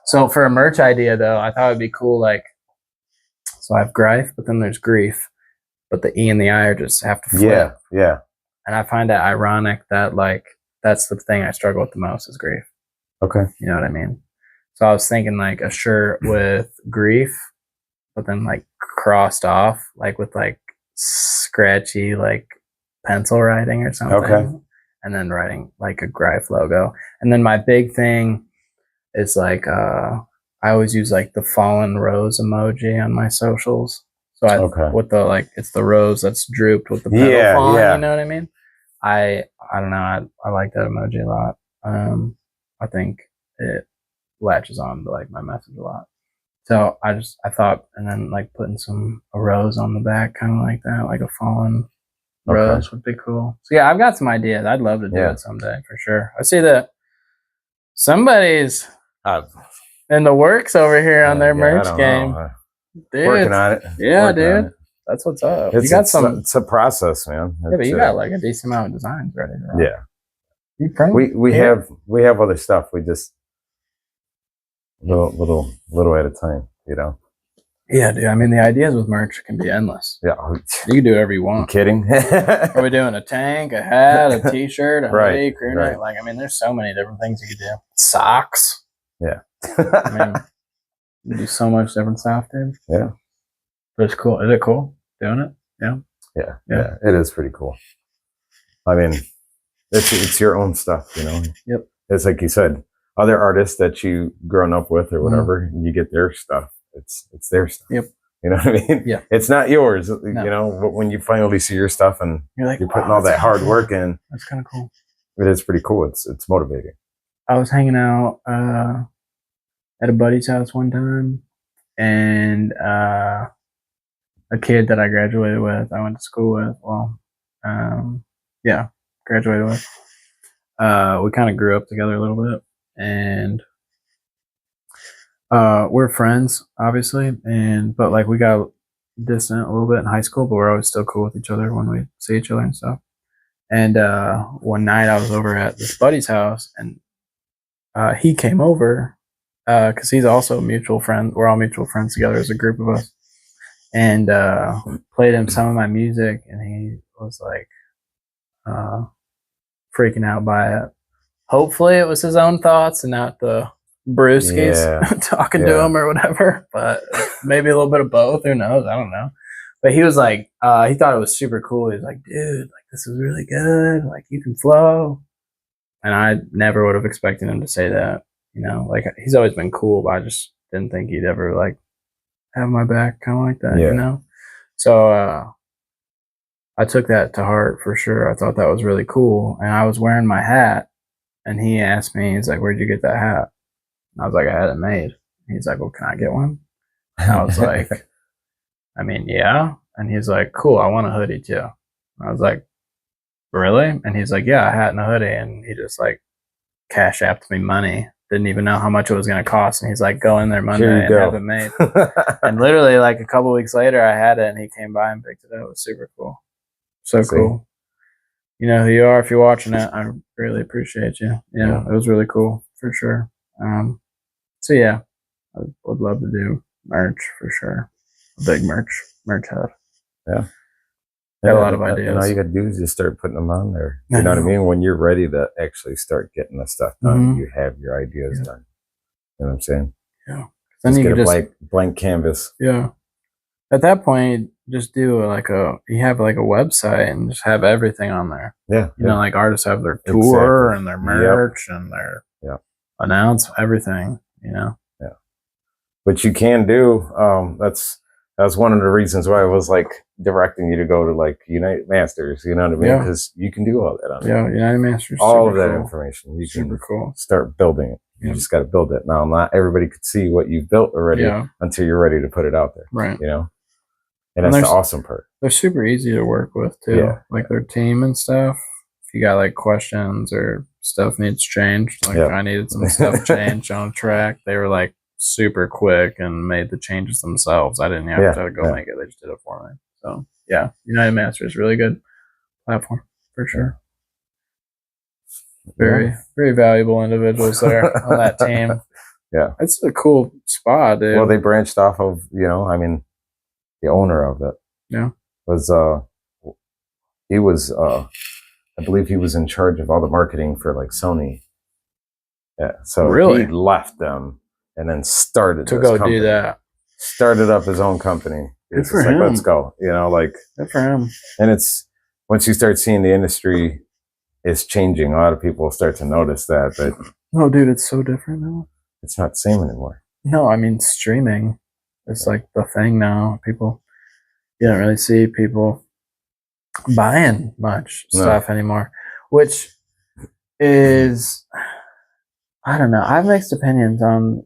So for a merch idea though, I thought it'd be cool. Like, so I have Greif, but then there's Grief, but the E and the I are just have to flip. Yeah. And I find it ironic that like, that's the thing I struggle with the most is grief. Okay. You know what I mean? So I was thinking like a shirt with grief, but then like crossed off, like with like scratchy, like pencil writing or something. Okay. And then writing like a GREIF logo. And then my big thing is like, I always use like the fallen rose emoji on my socials. So with the, like, it's the rose that's drooped with the petal falling, you know what I mean? I don't know. I like that emoji a lot. I think it latches on to like my message a lot. So I thought, and then like putting a rose on the back, kind of like that, like a fallen rose would be cool. So yeah, I've got some ideas. I'd love to do it someday for sure. I see that somebody's in the works over here on their merch game. Dude, working on it. Yeah, dude. That's what's up. It's a process, man. But you got like a decent amount of designs ready to rock. Yeah. You print? We have other stuff. We just little at a time, Yeah, dude. I mean, the ideas with merch can be endless. Yeah. You can do whatever you want. You kidding? Are we doing a tank, a hat, a t-shirt, a hoodie, crew neck? Right. Like, I mean, there's so many different things you could do. Socks. Yeah. I mean, you do so much different stuff, dude. Yeah. But it's cool. Is it cool doing it? Yeah. It is pretty cool. I mean, it's your own stuff, Yep. It's like you said, other artists that you grown up with or whatever, you get their stuff. It's their stuff. Yep. You know what I mean? Yeah. It's not yours, but when you finally see your stuff and you're like, you're putting all that hard work in. That's kind of cool. It is pretty cool. It's motivating. I was hanging out at a buddy's house one time, and a kid that I graduated with, I went to school with. Well, graduated with. We kind of grew up together a little bit, and we're friends, obviously, but like we got distant a little bit in high school, but we're always still cool with each other when we see each other and stuff. And one night I was over at this buddy's house, and he came over because he's also a mutual friend. We're all mutual friends together as a group of us, and played him some of my music, and he was like freaking out by it. Hopefully it was his own thoughts and not the brewskis talking to him or whatever, but maybe a little bit of both. Who knows? I don't know. But he was like, he thought it was super cool. He was like, dude, like this is really good. Like you can flow. And I never would have expected him to say that. Like he's always been cool, but I just didn't think he'd ever like have my back kind of like that, So I took that to heart for sure. I thought that was really cool. And I was wearing my hat, and he asked me, he's like, where'd you get that hat? And I was like, I had it made. He's like, well, can I get one? And I was like, I mean, yeah. And he's like, cool, I want a hoodie too. And I was like, really? And he's like, yeah, a hat and a hoodie. And he just like cash apped me money. Didn't even know how much it was going to cost. And he's like, go in there Monday and have it made. And literally like a couple weeks later, I had it, and he came by and picked it up. It was super cool. So See? cool. You know who you are if you're watching it. I really appreciate you. Yeah, it was really cool for sure. So yeah, I would love to do merch for sure. A big merch head. Yeah. Got a lot of ideas. And all you got to do is just start putting them on there. You know what I mean? When you're ready to actually start getting the stuff done, you have your ideas done. You know what I'm saying? Yeah. Then just get a blank canvas. Yeah. At that point, just do you have like a website and just have everything on there. Yeah. You know, like artists have their tour and their merch and their announce everything, you know? Yeah. But you can do, that was one of the reasons why I was like directing you to go to like United Masters, you know what I mean? Because you can do all that on there. Yeah, United Masters. All of that information. You can start building it. You just got to build it. Now, not everybody could see what you've built already until you're ready to put it out there. Right. You know? And that's the awesome part. They're super easy to work with too. Yeah. Like their team and stuff. If you got like questions or stuff needs changed, like I needed some stuff changed on a track, they were like super quick and made the changes themselves. I didn't have to go make it. They just did it for me. So yeah, United Masters, really good platform for sure. Very, very valuable individuals there on that team. Yeah. It's a cool spot, dude. Well, they branched off of, I mean, the owner of it was, he was, I believe he was in charge of all the marketing for like Sony. Yeah. So he left them and then started to go do that. Started up his own company. Good for him. Let's go. Like good for him. And it's once you start seeing the industry is changing, a lot of people start to notice that. But no, dude, it's so different now. It's not the same anymore. No, I mean streaming is like the thing now. You don't really see people buying much stuff anymore, which is, I don't know. I have mixed opinions on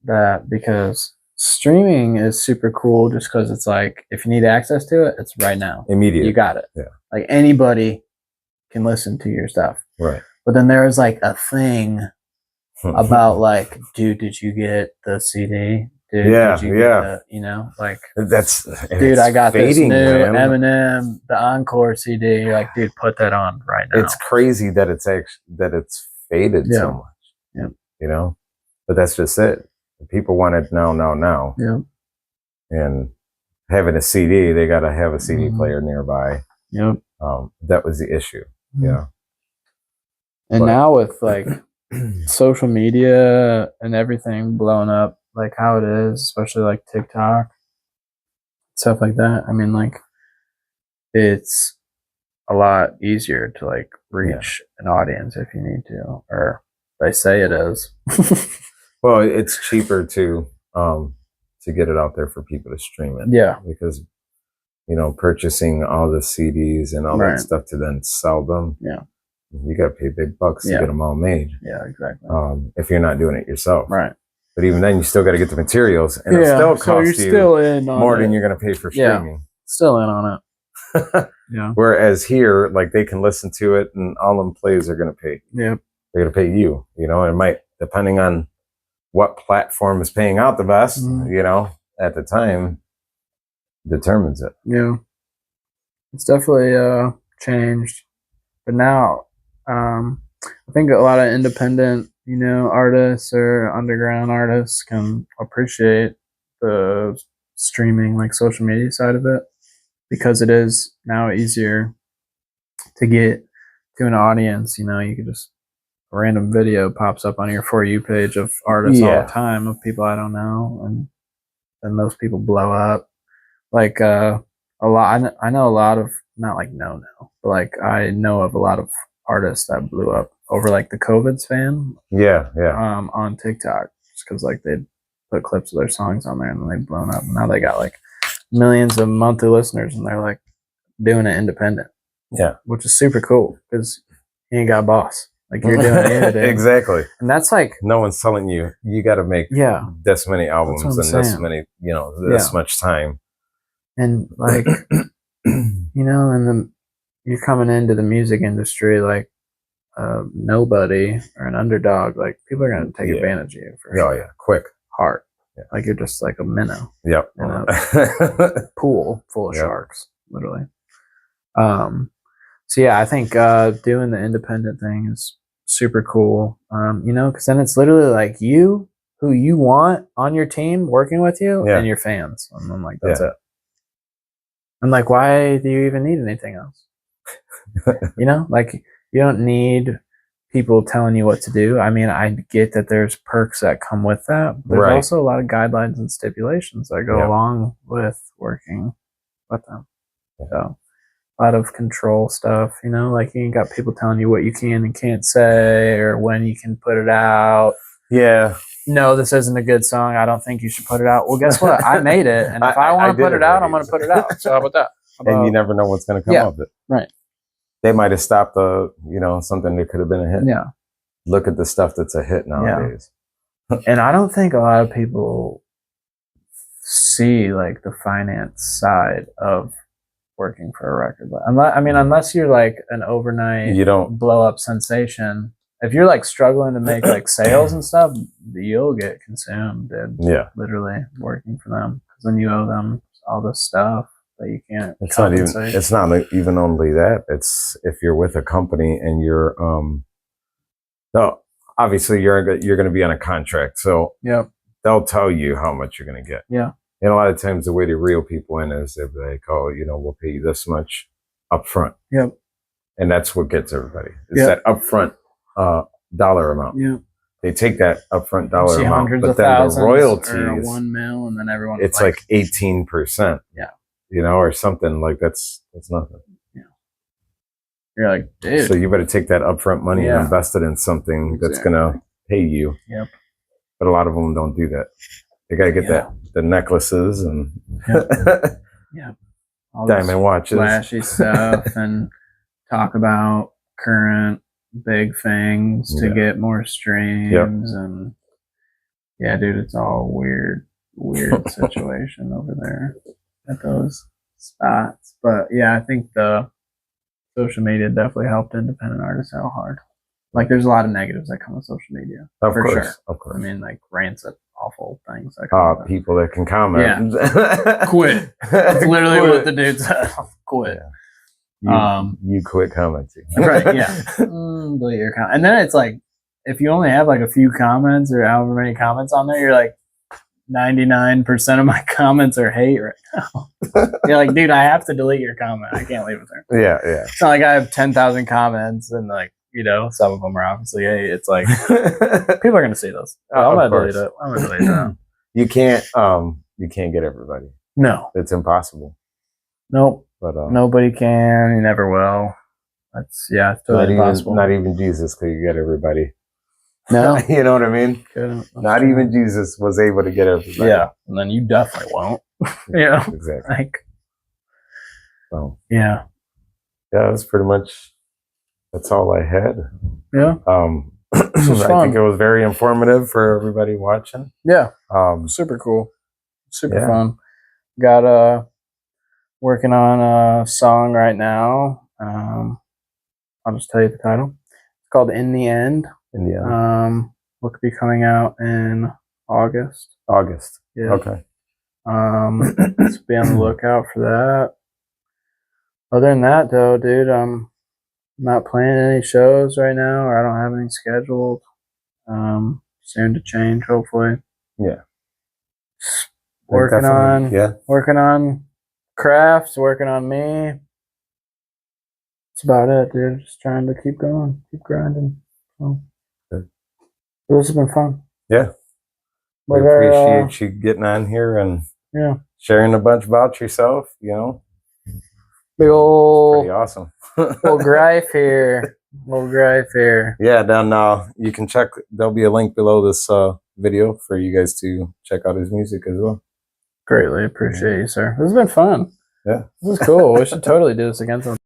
that because streaming is super cool just because it's like, if you need access to it, it's right now. Immediate. You got it. Yeah. Like anybody can listen to your stuff. Right. But then there is like a thing about like, dude, did you get the CD? Dude, did you get the, like that's dude, I got this new Eminem, the Encore CD. Like, dude, put that on right now. It's crazy that it's faded so much. Yeah. But that's just it. People want it now. Yeah. And having a CD, they got to have a CD player nearby. Yep. That was the issue. Yeah. And now with like social media and everything blowing up, like how it is, especially like TikTok, stuff like that. I mean, like it's a lot easier to like reach an audience if you need to, or they say it is. Well, it's cheaper to get it out there for people to stream it. Yeah, because purchasing all the CDs and all that stuff to then sell them. Yeah, you got to pay big bucks to get them all made. Yeah, exactly. If you're not doing it yourself, right? But even then, you still got to get the materials, and it still costs you more than you're going to pay for streaming. Yeah, still in on it. Yeah. Whereas here, like they can listen to it, and all them plays are going to pay. Yep. They're going to pay you. It might, depending on what platform is paying out the best, at the time, determines it. Yeah. It's definitely changed, but now I think a lot of independent artists or underground artists can appreciate the streaming, like social media side of it, because it is now easier to get to an audience. You could just, a random video pops up on your For You page of artists all the time of people I don't know, and then those people blow up. Like a lot, I know a lot of, not like no, but like I know of a lot of artists that blew up over like the COVID span. Yeah. On TikTok, just because like they put clips of their songs on there and then they've blown up. Now they got like millions of monthly listeners and they're like doing it independent. Yeah, which is super cool because you ain't got a boss. Like you're doing it. Exactly. And that's like, no one's telling you got to make this many albums and this many, this much time. And like, and then you're coming into the music industry like nobody or an underdog. Like people are going to take advantage of you for sure. Quick, hard. Yeah. Like you're just like a minnow. Yep. In a pool full of sharks, literally. So yeah, I think doing the independent thing is super cool. You know, because then it's literally like you, who you want on your team working with you, Yeah. and your fans. And I'm like, that's it. I'm like, why do you even need anything else? You know, like you don't need people telling you what to do. I mean, I get that there's perks that come with that. But there's also a lot of guidelines and stipulations that go along with working with them. So a lot of control stuff, you know, like you got people telling you what you can and can't say or when you can put it out. Yeah. No, this isn't a good song. I don't think you should put it out. Well, guess what? I made it. And if I want to put it out, I'm going to put it out. So how about that? And you never know what's going to come of it. Right. They might have stopped something that could have been a hit. Yeah. Look at the stuff that's a hit nowadays. Yeah. And I don't think a lot of people see like the finance side of working for a record label. Unless you're like an overnight blow up sensation. If you're like struggling to make like sales and stuff, you'll get consumed, dude. Yeah. Literally working for them. Because then you owe them all this stuff that you can't compensate. It's not even only that. It's if you're with a company and you're no, obviously you're going to be on a contract. So they'll tell you how much you're going to get. Yeah. And a lot of times the way they reel people in is they're like, oh, we'll pay you this much up front. Yep. And that's what gets everybody. It's that upfront dollar amount. Yeah. They take that upfront dollar amount, but then the royalties or $1 million, and then everyone it's like 18%. Yeah. Or something like that's nothing. Yeah. You're like, dude. So you better take that upfront money and invest it in something that's gonna pay you. Yep. But a lot of them don't do that. They gotta get the necklaces and all diamond watches, flashy stuff, and talk about current big things to get more streams. And dude, it's all weird situation over there at those spots. But I think the social media definitely helped independent artists out hard. Like there's a lot of negatives that come with social media. Of course. I mean, like rants at awful things. People that can comment. Yeah. Quit. That's literally what the dude said. Quit. Yeah. You quit commenting. Right, yeah. Delete your comment. And then it's like, if you only have like a few comments or however many comments on there, you're like, 99% of my comments are hate right now. You're like, dude, I have to delete your comment. I can't leave it there. Yeah, yeah. It's not like I have 10,000 comments and like, some of them are obviously hate. It's like, people are going to see those. I'm going to delete it. I'm going to delete it. You can't get everybody. No. It's impossible. Nope. But nobody can. You never will. That's it's totally impossible. Not even Jesus could get everybody. No. You know what I mean? Not even Jesus was able to get everybody. Yeah. And then you definitely won't. Exactly. So yeah. Yeah, that's all I had. Yeah. I think it was very informative for everybody watching. Yeah. Super cool. Super fun. Got working on a song right now. I'll just tell you the title. It's called In the End. In the End. Will be coming out in August. August. Yeah. Okay. Let's be on the lookout for that. Other than that, though, dude, I'm not playing any shows right now, or I don't have any scheduled. Soon to change, hopefully. Yeah. Working on crafts, working on me. That's about it, dude. Just trying to keep going, keep grinding. So, this has been fun. Yeah. We appreciate you getting on here and sharing a bunch about yourself, Big old pretty awesome. Little GREIF here. Yeah, then you can check. There'll be a link below this video for you guys to check out his music as well. Greatly appreciate you, sir. This has been fun. Yeah. This is cool. We should totally do this again sometime.